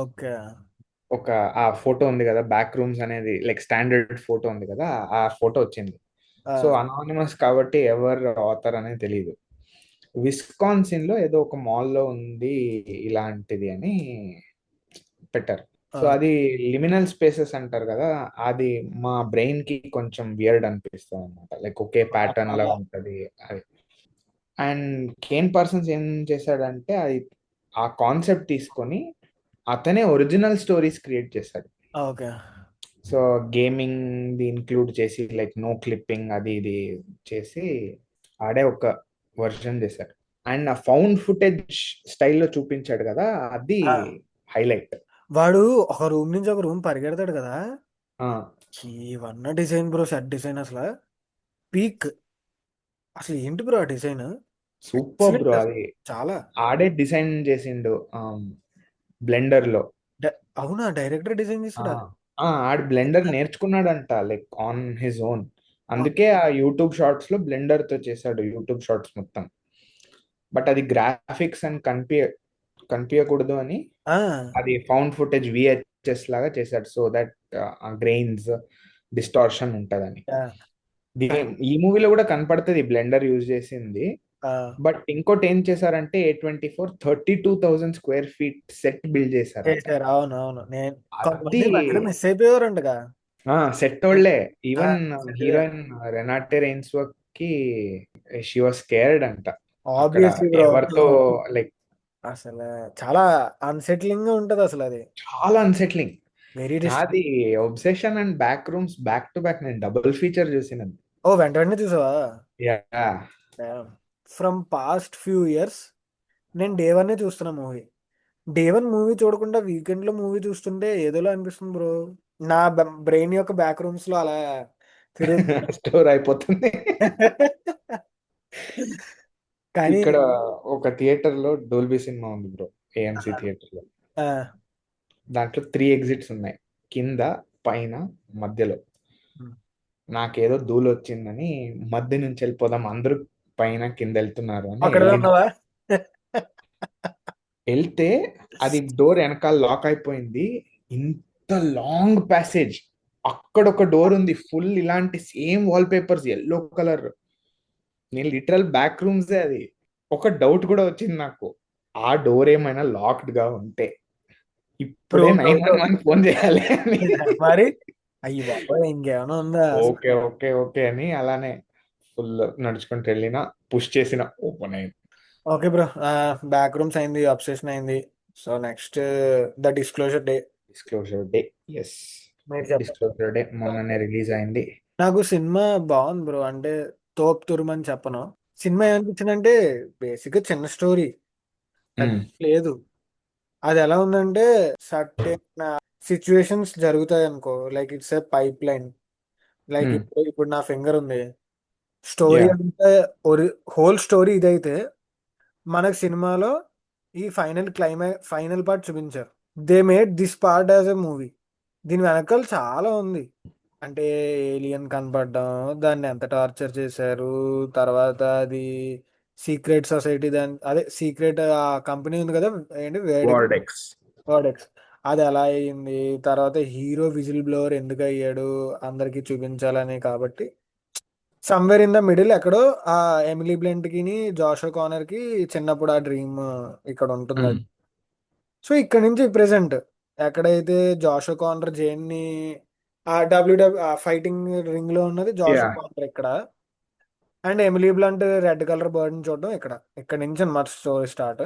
Speaker 1: ఓకే.
Speaker 2: ఒక ఆ ఫోటో ఉంది కదా, బ్యాక్ రూమ్స్ అనేది లైక్ స్టాండర్డ్ ఫోటో ఉంది కదా, ఆ ఫోటో వచ్చింది. సో అనానిమస్ కాబట్టి ఎవరు ఆథర్ అనేది తెలియదు. విస్కాన్సిన్ లో ఏదో ఒక మాల్లో ఉంది ఇలాంటిది అని పెట్టారు. సో అది లిమినల్ స్పేసెస్ అంటారు కదా, అది మా బ్రెయిన్ కి కొంచెం వియర్డ్ అనిపిస్తుంది అనమాట. లైక్ ఒకే ప్యాటర్న్ లా ఉంటది అది. అండ్ కేన్ పర్సన్స్ ఏం చేశాడంటే అది ఆ కాన్సెప్ట్ తీసుకొని అతనే ఒరిజినల్ స్టోరీస్ క్రియేట్ చేశాడు.
Speaker 1: Okay.
Speaker 2: So gaming the include చేసి లైక్ నో క్లిప్పింగ్ అది ఇది చేసి ఆడే ఒక వర్షన్ చేశాడు. అండ్ ఆ ఫౌండ్ ఫుటేజ్ స్టైల్లో చూపించాడు కదా, అది హైలైట్.
Speaker 1: వాడు ఒక రూమ్ నుంచి ఒక రూమ్ పరిగెడతాడు కదా, ఇవన్న డిజైన్ బ్రో, సెట్ డిజైన్ అసలు పీక్. అసలు ఏంటి బ్రో ఆ డిజైన్,
Speaker 2: సూపర్ బ్రో. అది
Speaker 1: చాలా.
Speaker 2: ఆడే డిజైన్ చేసిండు బ్లెండర్ లో.
Speaker 1: అవునా, డైరెక్టర్ డిజైన్ చేసాడా?
Speaker 2: ఆడు బ్లెండర్ నేర్చుకున్నాడంట లైక్ ఆన్ హిజ్ ఓన్. అందుకే ఆ యూట్యూబ్ షార్ట్స్ లో బ్లెండర్ తో చేశాడు యూట్యూబ్ షార్ట్స్ మొత్తం. బట్ అది గ్రాఫిక్స్ అని కనిపించకూడదు అని అది ఫౌండ్ ఫుటేజ్ విహెచ్ఎస్ లాగా చేశాడు. సో దట్ గ్రెయిన్స్ డిస్టార్షన్ ఉంటదని. ఈ మూవీలో కూడా కనపడుతుంది బ్లెండర్ యూజ్ చేసింది. బట్ ఇంకోటి ఏం చేశారంటే A24 32,000 square feet set build చేశారు.
Speaker 1: అవును అవును, నేను
Speaker 2: అది
Speaker 1: మిస్ అయిపోయారంటగా
Speaker 2: సెట్ వాళ్ళే. ఈవెన్ హీరోయిన్ రెనాటే రెయిన్స్వర్త్ కి షీ వాస్ స్కేర్డ్ అంట అక్కడ
Speaker 1: ఆబ్వియస్లీ బ్రో.
Speaker 2: ఎవరితో లైక్
Speaker 1: అసలు చాలా అన్సెట్లింగ్ గా ఉంటది అసలు, అది
Speaker 2: చాలా అన్సెట్లింగ్.
Speaker 1: వెరీ
Speaker 2: అది obsession and back rooms back to back నేను డబుల్ ఫీచర్ చూసినది.
Speaker 1: ఓ వెంట వెంటనే చూసావా?
Speaker 2: Yeah.
Speaker 1: From past few years నేను డే వన్ చూస్తున్నా మూవీ. డే వన్ మూవీ చూడకుండా వీకెండ్ లో మూవీ చూస్తుంటే ఏదోలా అనిపిస్తుంది బ్రో. నా బ్రెయిన్ యొక్క బ్యాక్ రూమ్స్ లో అలా తిరుగుతుంది.
Speaker 2: స్టోర్ అయిపోతుంది.
Speaker 1: కానీ
Speaker 2: ఇక్కడ ఒక థియేటర్ లో డోల్బీ సినిమా ఉంది బ్రో, ఏఎంసి థియేటర్ లో. దాంట్లో 3 ఎగ్జిట్స్ ఉన్నాయి, కింద పైన మధ్యలో. నాకేదో ధూళి వచ్చిందని మధ్య నుంచి వెళ్ళిపోదాం, అందరూ పైన కింద వెళ్తున్నారు అని
Speaker 1: అక్కడ ఉన్నావా?
Speaker 2: వెళ్తే అది డోర్ వెనకాల లాక్ అయిపోయింది. ఇంత లాంగ్ ప్యాసేజ్, అక్కడ ఒక డోర్ ఉంది ఫుల్ ఇలాంటి same wall papers yellow colour. నేను లిటరల్ బ్యాక్ రూమ్స్ అది. ఒక డౌట్ కూడా వచ్చింది నాకు, ఆ డోర్ ఏమైనా లాక్డ్ గా ఉంటే ఇప్పుడే 911 ఫోన్ చేయాలి అని.
Speaker 1: మరి అయ్యి బాబోయ్, ఇంకేమైనా ఉందా?
Speaker 2: ఓకే ఓకే ఓకే అని అలానే ఫుల్ నడుచుకుంటూ వెళ్ళిన, పుష్ చేసిన, ఓపెన్ అయింది.
Speaker 1: ఓకే బ్రో, బ్యాక్ రూమ్స్ అయింది, అబ్సెషన్ అయింది. So next the Disclosure Day.
Speaker 2: Disclosure Day, yes. Disclosure Day మొన్ననే రిలీజ్ అయింది.
Speaker 1: నాకు సినిమా బాగుంది బ్రో, అంటే తోప్ తురుమని చెప్పను. సినిమా ఏమనిపించిందంటే బేసిక్ గా చిన్న స్టోరీ లేదు. అది ఎలా ఉందంటే సర్టెన్ సిచ్యువేషన్స్ జరుగుతాయి అనుకో, like it's a pipe line. Like ఇప్పుడు నా ఫింగర్ ఉంది, స్టోరీ అంటే హోల్ స్టోరీ ఇదైతే మనకు సినిమాలో ఈ ఫైనల్ పార్ట్ చూపించారు. They made this part as a movie. దీని వెనకాల చాలా ఉంది, అంటే ఏలియన్ కనపడడం, దాన్ని ఎంత టార్చర్ చేశారు, తర్వాత అది సీక్రెట్ సొసైటీ, దాని అదే సీక్రెట్ ఆ కంపెనీ ఉంది కదా ఏంటి,
Speaker 2: వార్డెక్స్.
Speaker 1: అది ఎలా అయ్యింది, తర్వాత హీరో విజిల్ బ్లోవర్ ఎందుకు అయ్యాడు అందరికి చూపించాలని. కాబట్టి సమ్వేర్ ఇన్ ద మిడిల్ ఎక్కడో ఆ ఎమిలీ బ్లెంట్ కి జాషో కానర్ కి చిన్నప్పుడు ఆ డ్రీమ్ ఇక్కడ ఉంటుంది. సో ఇక్కడ నుంచి ప్రెసెంట్ ఎక్కడైతే జాషో కానర్ జైన్ ని ఆ ఫైటింగ్ రింగ్ లో ఉన్నది జాషో కానర్ ఇక్కడ, and Emily blunt red colour bird ని చూడడం ఇక్కడ నుంచి అన్నమాట స్టోరీ స్టార్ట్.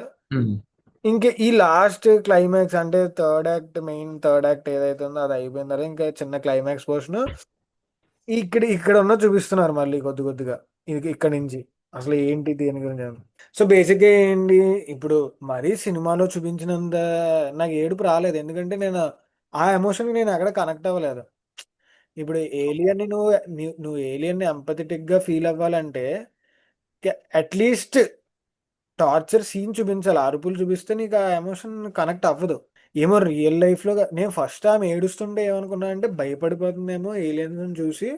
Speaker 1: ఇంకా ఈ లాస్ట్ క్లైమాక్స్ అంటే థర్డ్ యాక్ట్ ఏదైతే ఉందో అది అయిపోయిన తర్వాత ఇంకా చిన్న క్లైమాక్స్ పోర్షన్ ఇక్కడ ఉన్న చూపిస్తున్నారు మళ్ళీ కొద్దిగా ఇక్కడ నుంచి అసలు ఏంటి దేని గురించి. సో బేసిక్ గా ఏంటి, ఇప్పుడు మరీ సినిమాలో చూపించినంత నాకు ఏడుపు రాలేదు, ఎందుకంటే నేను ఆ ఎమోషన్ నేను ఎక్కడ కనెక్ట్ అవ్వలేదు. ఇప్పుడు ఏలియన్ నువ్వు ఏలియన్ ని ఎంపథెటిక్ గా ఫీల్ అవ్వాలంటే అట్లీస్ట్ టార్చర్ సీన్ చూపించాలి, అరుపులు చూపిస్తే నీకు ఆ ఎమోషన్ కనెక్ట్ అవ్వదు. ఏమో రియల్ లైఫ్ లో నేను ఫస్ట్ టైం ఏడుస్తుంటే ఏమనుకున్నా అంటే భయపడిపోతుందేమో ఏలియన్స్ చూసి,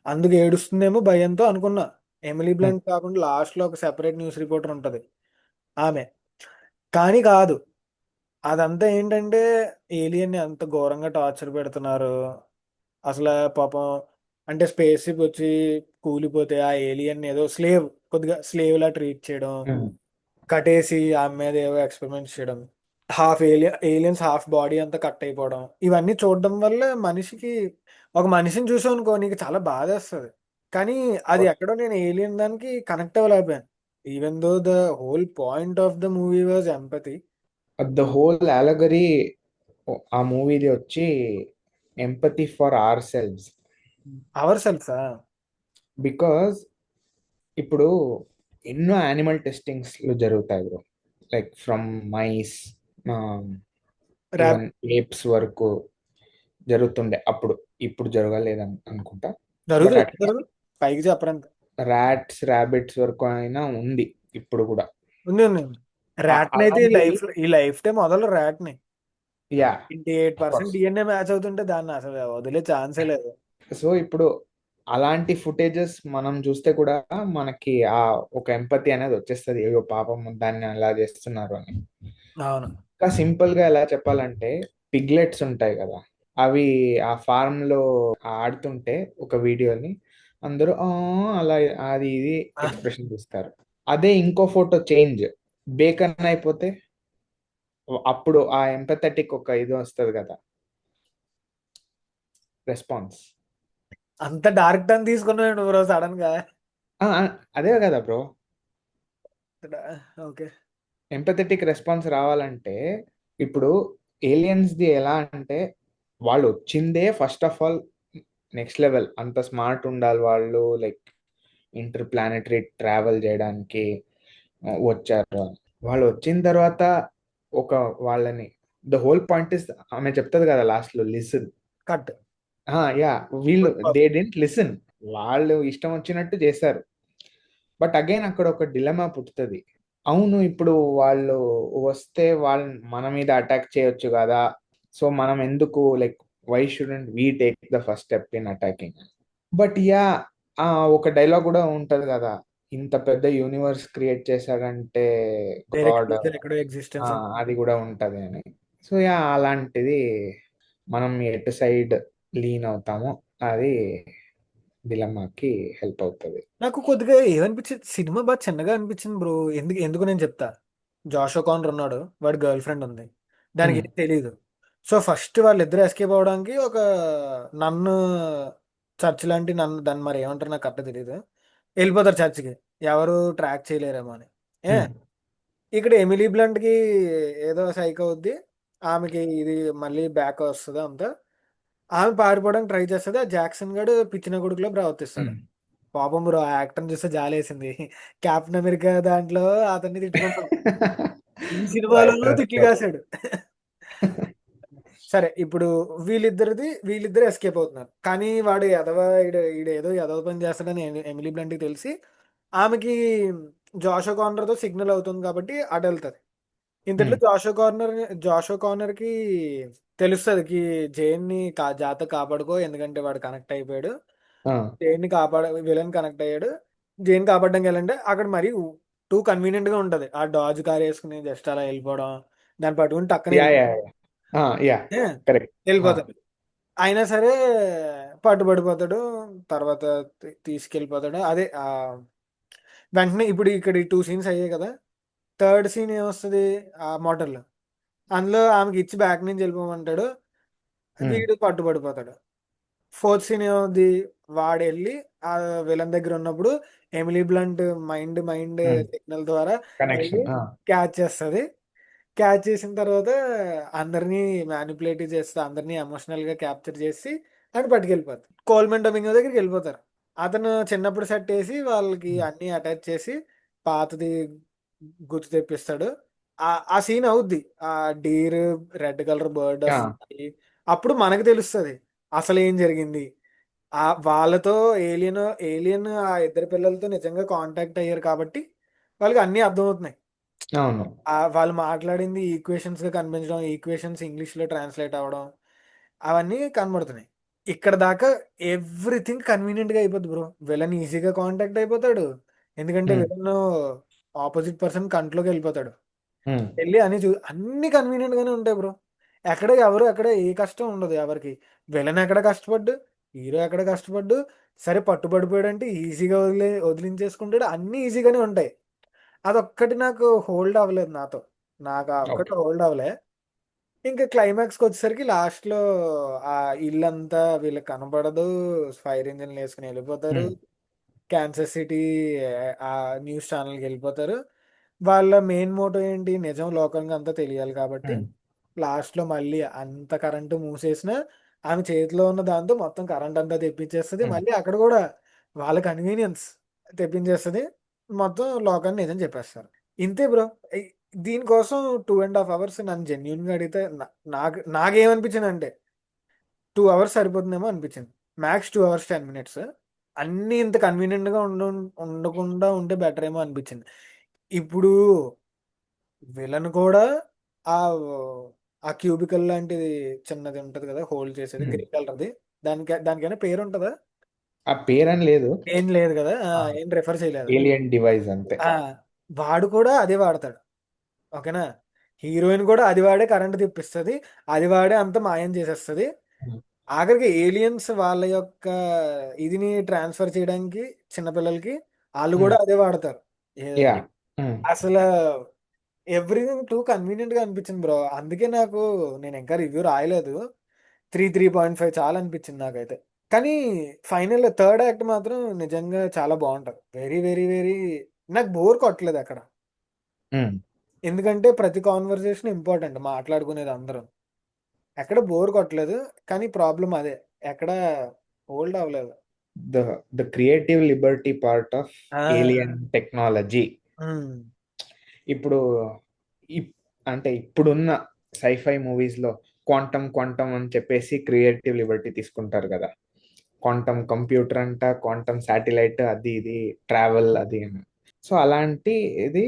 Speaker 1: అందుకు ఏడుస్తుందేమో భయంతో అనుకున్నా. ఎమిలీ బ్లంట్ కాకుండా లాస్ట్ లో ఒక సెపరేట్ న్యూస్ రిపోర్టర్ ఉంటది ఆమె. కానీ కాదు, అదంతా ఏంటంటే ఏలియన్ ని అంత ఘోరంగా టార్చర్ పెడుతున్నారు అసలు. పాపం అంటే స్పేస్ షిప్ వచ్చి కూలిపోతే ఆ ఏలియన్ ఏదో కొద్దిగా స్లేవ్ లా ట్రీట్ చేయడం, కట్టేసి ఆమె మీద ఏవో ఎక్స్పెరిమెంట్స్ చేయడం, ఏలియన్స్ హాఫ్ బాడీ అంతా కట్ అయిపోవడం, ఇవన్నీ చూడడం వల్ల ఒక మనిషిని చూసాం అనుకో నీకు చాలా బాధేస్తుంది. కానీ అది ఎక్కడో నేను ఏలియన్ దానికి కనెక్ట్ అవ్వలేకపోయాను. Even though the whole point of the movie was empathy.
Speaker 2: The whole allegory ఆ మూవీది వచ్చి empathy for ourselves.
Speaker 1: Our సెల్ఫా?
Speaker 2: బికాజ్ ఇప్పుడు ఎన్నో యానిమల్ టెస్టింగ్స్ జరుగుతాయి bro, like from mice, even apes వరకు జరుగుతుండే అప్పుడు. ఇప్పుడు జరగలేదని అనుకుంటా, బట్
Speaker 1: జరుగుతుంది పైకి చెప్పరంత.
Speaker 2: ర్యాట్స్ ర్యాబిట్స్ వరకు అయినా ఉంది ఇప్పుడు కూడా.
Speaker 1: ఉంది ఉంది. ర్యాట్ అయితే ఈ లైఫ్ టైం మొదలు ర్యాట్ ని
Speaker 2: యా
Speaker 1: 28% డిఎన్ఏ మ్యాచ్ అవుతుంటే దాన్ని అసలు వదిలే ఛాన్సే లేదు.
Speaker 2: సో ఇప్పుడు అలాంటి ఫుటేజెస్ మనం చూస్తే కూడా మనకి ఆ ఒక ఎంపతి అనేది వచ్చేస్తుంది, ఏదో పాపం దాన్ని అలా చేస్తున్నారు అని.
Speaker 1: అవును.
Speaker 2: ఇంకా సింపుల్ గా ఎలా చెప్పాలంటే, పిగ్లెట్స్ ఉంటాయి కదా, అవి ఆ ఫార్మ్ లో ఆడుతుంటే ఒక వీడియోని అందరూ "ఆ" అలా అది ఇది ఎక్స్ప్రెషన్ ఇస్తారు. అదే ఇంకో ఫోటో చేంజ్ బేకన్ అయిపోతే అప్పుడు ఆ ఎంపథెటిక్ ఒక ఇది వస్తుంది కదా, రెస్పాన్స్.
Speaker 1: అంత డార్క్ టర్న్ తీసుకున్నాడు బ్రో సడన్ గా.
Speaker 2: అదే కదా బ్రో,
Speaker 1: ఓకే.
Speaker 2: ఎంపథెటిక్ రెస్పాన్స్ రావాలంటే ఇప్పుడు ఏలియన్స్ ది ఎలా అంటే, వాళ్ళు వచ్చిందే first of all next level, అంత స్మార్ట్ ఉండాలి వాళ్ళు, లైక్ ఇంటర్ ప్లానెటరీ ట్రావెల్ చేయడానికి వచ్చారు. వాళ్ళు వచ్చిన తర్వాత ఒక వాళ్ళని, ద హోల్ పాయింట్ ఇస్, ఆమె చెప్తుంది కదా లాస్ట్ లో, లిసన్.
Speaker 1: కట్.
Speaker 2: యా, వీళ్ళు దే డెంట్ లిసన్, వాళ్ళు ఇష్టం వచ్చినట్టు చేశారు. బట్ అగైన్ అక్కడ ఒక డిలమా పుట్టుతుంది. అవును, ఇప్పుడు వాళ్ళు వస్తే వాళ్ళు మన మీద అటాక్ చేయొచ్చు కదా, సో మనం ఎందుకు, like why shouldn't we take the first step in attacking. But yeah, ఒక డైలాగ్ కూడా ఉంటది కదా, ఇంత పెద్ద యూనివర్స్ క్రియేట్ చేశాడంటే గాడ్,
Speaker 1: ఎగ్జిస్టెన్స్
Speaker 2: అది కూడా ఉంటది అని. సో యా, అలాంటిది మనం ఎటు సైడ్ లీన్ అవుతామో అది డిలమాకి హెల్ప్ అవుతుంది.
Speaker 1: నాకు కొద్దిగా ఏమనిపించింది, సినిమా బాగా చిన్నగా అనిపించింది బ్రో. ఎందుకు నేను చెప్తా. జాషో కానర్ ఉన్నాడు, వాడి గర్ల్ ఫ్రెండ్ ఉంది, దానికి ఏం తెలియదు. సో ఫస్ట్ వాళ్ళిద్దరు ఎస్కేప్ అవడానికి ఒక నన్ను చర్చ్ లాంటి నన్ను, దాన్ని మరి ఏమంటారు నాకు కరెక్ట్ తెలియదు, వెళ్ళిపోతారు చర్చ్కి, ఎవరు ట్రాక్ చేయలేరేమో అని. ఏ ఇక్కడ ఎమిలీ బ్లంట్ కి ఏదో సైక్ అవుద్ది, ఆమెకి ఇది మళ్ళీ బ్యాక్ వస్తుంది అంతా, ఆమె పారిపోవడానికి ట్రై చేస్తుంది. ఆ జాక్సన్ గడు పిచ్చిన కొడుకులో ప్రవర్తిస్తాడు. పాపం బ్రో, ఆ యాక్టర్ చూస్తే జాలేసింది. కెప్టెన్ అమెరికా దాంట్లో అతన్ని తిట్టుకుంటాం, ఈ సినిమాలోనూ తిట్లు కాశాడు. సరే ఇప్పుడు వీళ్ళిద్దరు ఎస్కేప్ అవుతున్నారు. కానీ వాడు ఏదో ఎదవ పని చేస్తాడని ఎమిలీ బ్లంట్కి తెలిసి ఆమెకి జాషో కార్నర్ తో సిగ్నల్ అవుతుంది కాబట్టి అటు వెళ్తుంది. ఇంతట్లో జాషో కార్నర్ కి తెలుస్తుంది కి జైన్ ని జాగ్రత్త కాపాడుకో, ఎందుకంటే వాడు కనెక్ట్ అయిపోయాడు, జైన్ ని విలన్ కనెక్ట్ అయ్యాడు, జైన్ కాపాడడానికి వెళ్ళంటే అక్కడ మరి టూ కన్వీనియంట్ గా ఉంటది. ఆ డాజ్ కార్ వేసుకుని జస్ట్ అలా వెళ్ళిపోవడం, దాన్ని పట్టుకుని టక్కనే వెళ్ళిపోతాడు. అయినా సరే పట్టుబడిపోతాడు, తర్వాత తీసుకెళ్ళిపోతాడు. అదే వెంటనే ఇప్పుడు ఇక్కడ ఈ 2 సీన్స్ అయ్యాయి కదా, థర్డ్ సీన్ ఏమొస్తుంది, ఆ మోటార్లో అందులో ఆమెకి ఇచ్చి బ్యాక్ నుంచి వెళ్ళిపోమంటాడు, వీడు పట్టుబడిపోతాడు. ఫోర్త్ సీన్ ఏమవుద్ది, వాడు వెళ్ళి ఆ విలన్ దగ్గర ఉన్నప్పుడు ఎమిలీ బ్లంట్ మైండ్ సిగ్నల్ ద్వారా క్యాచ్ చేస్తుంది. క్యాచ్ చేసిన తర్వాత అందరినీ మ్యానిపులేటివ్ చేస్తే, అందరినీ ఎమోషనల్ గా క్యాప్చర్ చేసి అని పట్టుకెళ్ళిపోతారు. కోల్మెన్ డొమింగో దగ్గరికి వెళ్ళిపోతారు. అతను చిన్నప్పుడు సెట్ వేసి వాళ్ళకి అన్ని అటాచ్ చేసి పాతది గుర్తు తెప్పిస్తాడు. ఆ సీన్ అవుద్ది, ఆ డీర్ రెడ్ కలర్ బర్డ్ వస్తుంది. అప్పుడు మనకు తెలుస్తుంది అసలు ఏం జరిగింది. వాళ్ళతో ఏలియన్ ఆ ఇద్దరు పిల్లలతో నిజంగా కాంటాక్ట్ అయ్యారు కాబట్టి వాళ్ళకి అన్ని అర్థమవుతున్నాయి.
Speaker 2: అవును,
Speaker 1: వాళ్ళు మాట్లాడింది ఈక్వేషన్స్ గా కనిపించడం, ఈక్వేషన్స్ ఇంగ్లీష్ లో ట్రాన్స్లేట్ అవ్వడం, అవన్నీ కనబడుతున్నాయి. ఇక్కడ దాకా ఎవ్రీథింగ్ కన్వీనియంట్ గా అయిపోద్ది బ్రో. విలన్ ఈజీగా కాంటాక్ట్ అయిపోతాడు, ఎందుకంటే విలన్ ఆపోజిట్ పర్సన్ కంట్లోకి వెళ్ళిపోతాడు. వెళ్ళి అన్ని కన్వీనియంట్ గానే ఉంటాయి బ్రో. ఎక్కడ ఏ కష్టం ఉండదు ఎవరికి. విలన్ ఎక్కడ కష్టపడ్డు, హీరో ఎక్కడ కష్టపడ్డు, సరే పట్టుబడిపోయాడు అంటే ఈజీగా వదిలించేసుకుంటాడు, అన్ని ఈజీగానే ఉంటాయి. అదొక్కటి నాకు హోల్డ్ అవ్వలేదు నాతో. నాకు ఆ ఒక్కటి హోల్డ్ అవ్వలే. ఇంకా క్లైమాక్స్కి వచ్చేసరికి లాస్ట్లో ఆ ఇల్లంతా వీళ్ళకి కనపడదు, ఫైర్ ఇంజిన్లు వేసుకుని వెళ్ళిపోతారు, క్యాన్సర్ సిటీ ఆ న్యూస్ ఛానల్కి వెళ్ళిపోతారు. వాళ్ళ మెయిన్ మోటో ఏంటి, నిజం లోకంగా అంతా తెలియాలి కాబట్టి లాస్ట్లో మళ్ళీ అంత కరెంటు మూసేసిన ఆమె చేతిలో ఉన్న దాంతో మొత్తం కరెంట్ అంతా తెప్పించేస్తుంది. మళ్ళీ అక్కడ కూడా వాళ్ళ కన్వీనియన్స్ తెప్పించేస్తుంది, మొత్తం లోకాన్ని నిజం చెప్పేస్తారు. ఇంతే బ్రో. దీనికోసం 2.5 hours నన్ను జెన్యున్గా అడిగితే నాకేమనిపించింది అంటే 2 hours సరిపోతుందేమో అనిపించింది. Max 2 hours 10 minutes. అన్నీ ఇంత కన్వీనియంట్గా ఉండకుండా ఉంటే బెటర్ ఏమో అనిపించింది. ఇప్పుడు విలన్ కూడా ఆ ఆ క్యూబికల్ లాంటిది చిన్నది ఉంటది కదా, హోల్డ్ చేసేది గ్రే కలర్ది, దానికైనా పేరు ఉంటుందా?
Speaker 2: ఆ పేరని లేదు,
Speaker 1: ఏం లేదు కదా, ఏం రెఫర్ చేయలేదు.
Speaker 2: ఏలియన్ డివైస్ అంతే.
Speaker 1: వాడు కూడా అదే వాడతాడు, ఓకేనా. హీరోయిన్ కూడా అది వాడే కరెంట్ తెప్పిస్తుంది, అది వాడే అంత మాయం చేసేస్తుంది. ఆఖరికి ఏలియన్స్ వాళ్ళ యొక్క ఇదిని ట్రాన్స్ఫర్ చేయడానికి చిన్నపిల్లలకి వాళ్ళు కూడా అదే వాడతారు. అసలు ఎవ్రీథింగ్ టూ కన్వీనియంట్ గా అనిపించింది బ్రో. అందుకే నేను ఇంకా రివ్యూ రాయలేదు. 3.5 చాలా అనిపించింది నాకైతే. కానీ ఫైనల్ థర్డ్ యాక్ట్ మాత్రం నిజంగా చాలా బాగుంటది. వెరీ వెరీ వెరీ నాకు బోర్ కొట్టలేదు అక్కడ. ఎందుకంటే ప్రతి కాన్వర్సేషన్ ఇంపార్టెంట్, మాట్లాడుకునేది అందరం. ఎక్కడ బోర్ కొట్టలేదు. కానీ ప్రాబ్లం అదే, ఎక్కడ హోల్డ్ అవ్వలేదు.
Speaker 2: The creative Liberty part of alien technology. ఇప్పుడు అంటే ఇప్పుడున్న సైఫై మూవీస్ లో క్వాంటమ్ అని చెప్పేసి క్రియేటివ్ లిబర్టీ తీసుకుంటారు కదా. క్వాంటమ్ కంప్యూటర్ అంట, క్వాంటమ్ శాటిలైట్, అది ఇది ట్రావెల్ అది. సో అలాంటి ఇది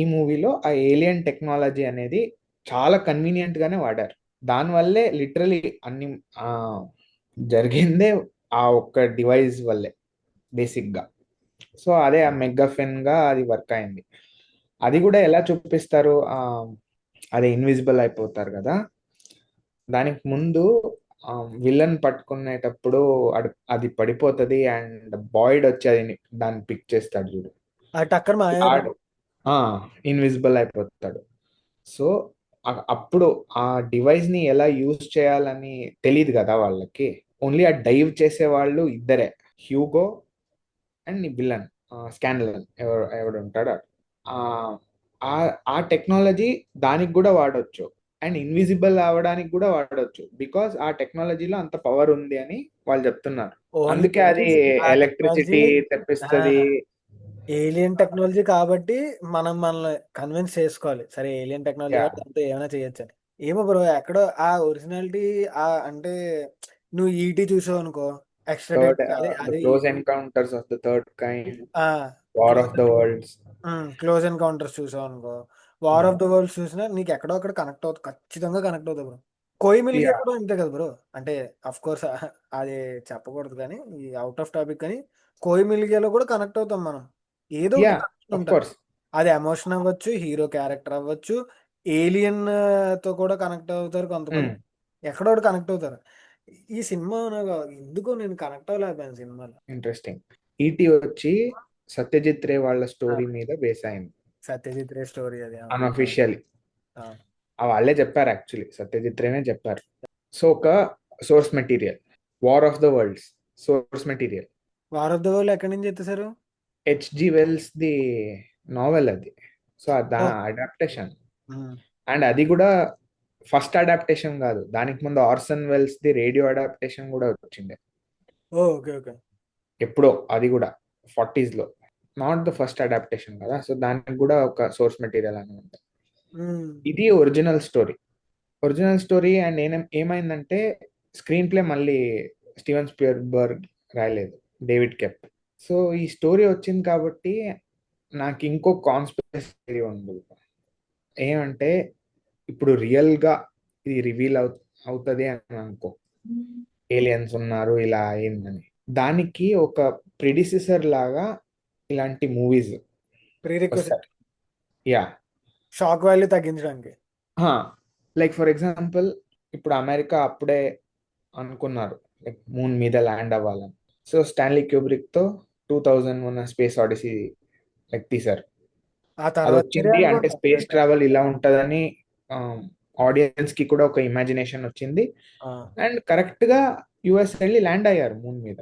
Speaker 2: ఈ మూవీలో ఆ ఏలియన్ టెక్నాలజీ అనేది చాలా కన్వీనియంట్ గానే వాడారు. దానివల్లే లిటరలీ అన్ని జరిగిందే ఆ ఒక్క డివైస్ వల్లే బేసిక్ గా. సో అదే ఆ మెగాఫెన్ గా అది వర్క్ అయింది. అది కూడా ఎలా చూపిస్తారు, అదే ఇన్విజిబుల్ అయిపోతారు కదా. దానికి ముందు విలన్ పట్టుకునేటప్పుడు అది పడిపోతుంది అండ్ బాయిడ్ వచ్చి అది దాన్ని పిక్ చేస్తాడు చూడు, ఇన్విజిబుల్ అయిపోతాడు. సో అప్పుడు ఆ డివైస్ ని ఎలా యూజ్ చేయాలని తెలియదు కదా వాళ్ళకి. ఓన్లీ ఆ డైవ్ చేసే వాళ్ళు ఇద్దరే, హ్యూగో అండ్ విలన్ స్కాన్లన్ ఎవడు ఉంటాడో. ఆ టెక్నాలజీ దానికి కూడా వాడొచ్చు అండ్ ఇన్విజిబుల్ అవ్వడానికి కూడా వాడొచ్చు, బికాస్ ఆ టెక్నాలజీలో అంత పవర్ ఉంది అని వాళ్ళు చెప్తున్నారు. అందుకే అది ఎలక్ట్రిసిటీ తెప్పిస్తుంది.
Speaker 1: ఏలియన్ టెక్నాలజీ కాబట్టి మనల్ని కన్విన్స్ చేసుకోవాలి, సరే ఏలియన్ టెక్నాలజీ కాబట్టి ఏమైనా చేయొచ్చు అని. ఏమో బ్రో, ఎక్కడో ఆ ఒరిజినాలిటీ అంటే నువ్వు ఈటీ చూసావు అనుకో,
Speaker 2: close encounters of the third kind, war of the world's,
Speaker 1: close encounters చూసావు అనుకో, వార్ ఆఫ్ ద వరల్డ్స్ చూసినా నీకు ఎక్కడో అక్కడ కనెక్ట్ అవుతుంది, ఖచ్చితంగా కనెక్ట్ అవుతుంది బ్రో. కోయిమిల్కి కూడా అంతే కదా బ్రో. అంటే అఫ్ కోర్స్ అది చెప్పకూడదు కానీ ఈ అవుట్ ఆఫ్ టాపిక్, కానీ కోయిమిల్గియాలో కూడా కనెక్ట్ అవుతాం మనం, ఏదో ఉంటుంది. అది ఎమోషన్ అవ్వచ్చు, హీరో క్యారెక్టర్ అవ్వచ్చు, ఏలియన్ తో కూడా కనెక్ట్ అవుతారు కొంతమంది, ఎక్కడో కనెక్ట్ అవుతారు. ఈ సినిమా ఎందుకో నేను కనెక్ట్ అవ్వలేకపోయాను సినిమాలో.
Speaker 2: ఇంట్రెస్టింగ్. ఈటీ వచ్చి సత్యజిత్ రే వాళ్ళ స్టోరీ మీద బేస్ అయింది.
Speaker 1: సత్యజిత్ రే స్టోరీ అది
Speaker 2: అన్అఫీషియల్లీ వాళ్ళే చెప్పారు, యాక్చువల్లీ సత్యజిత్ రేనే చెప్పారు. సో ఒక source material, War of the Worlds source material.
Speaker 1: War of the World ఎక్కడి నుంచి ఎత్తేసారు?
Speaker 2: హెచ్జి వెల్స్ ది నావెల్ అది. సో అడాప్టేషన్, అండ్ అది కూడా ఫస్ట్ అడాప్టేషన్ కాదు, దానికి ముందు Orson Welles the radio adaptation కూడా వచ్చిండే. ఎప్పుడో, అది కూడా 40s లో, నాట్ ద ఫస్ట్ అడాప్టేషన్ కదా. సో దానికి కూడా ఒక సోర్స్ మెటీరియల్ అని ఉంటుంది. ఇది ఒరిజినల్ స్టోరీ అండ్ ఏమైందంటే స్క్రీన్ ప్లే మళ్ళీ స్టీవెన్ స్పిల్బర్గ్ రాయలేదు, డేవిడ్ కెప్. సో ఈ స్టోరీ వచ్చింది కాబట్టి నాకు ఇంకో కాన్స్పిరసీ ఉంది. ఏమంటే ఇప్పుడు రియల్ గా ఇది రివీల్ అవుతుంది అని అనుకో, ఏలియన్స్ ఉన్నారు ఇలా అయిందని. దానికి ఒక ప్రిడిసిసర్ లాగా ఇలాంటి మూవీస్
Speaker 1: ప్రీ
Speaker 2: వస్తాయి.
Speaker 1: Request
Speaker 2: yeah.
Speaker 1: షాక్ వాల్యూ తగ్గించడానికి.
Speaker 2: లైక్ ఫర్ ఎగ్జాంపుల్, ఇప్పుడు అమెరికా అప్పుడే అనుకున్నారు లైక్ మూన్ మీద ల్యాండ్ అవ్వాలని. సో స్టాన్లీ క్యూబ్రిక్ తో 2001 స్పేస్ ఆడిసీ లైక్ తీశారు.
Speaker 1: ఆ
Speaker 2: అది
Speaker 1: తర్వాత మీరే
Speaker 2: వచ్చింది అంటే
Speaker 1: అనుకోండి.
Speaker 2: స్పేస్ ట్రావెల్ ఇలా ఉంటదని ఆడియన్స్ కి కూడా ఒక ఇమాజినేషన్ వచ్చింది. అండ్ కరెక్ట్ గా యుఎస్ వెళ్ళి ల్యాండ్ అయ్యారు మూన్ మీద.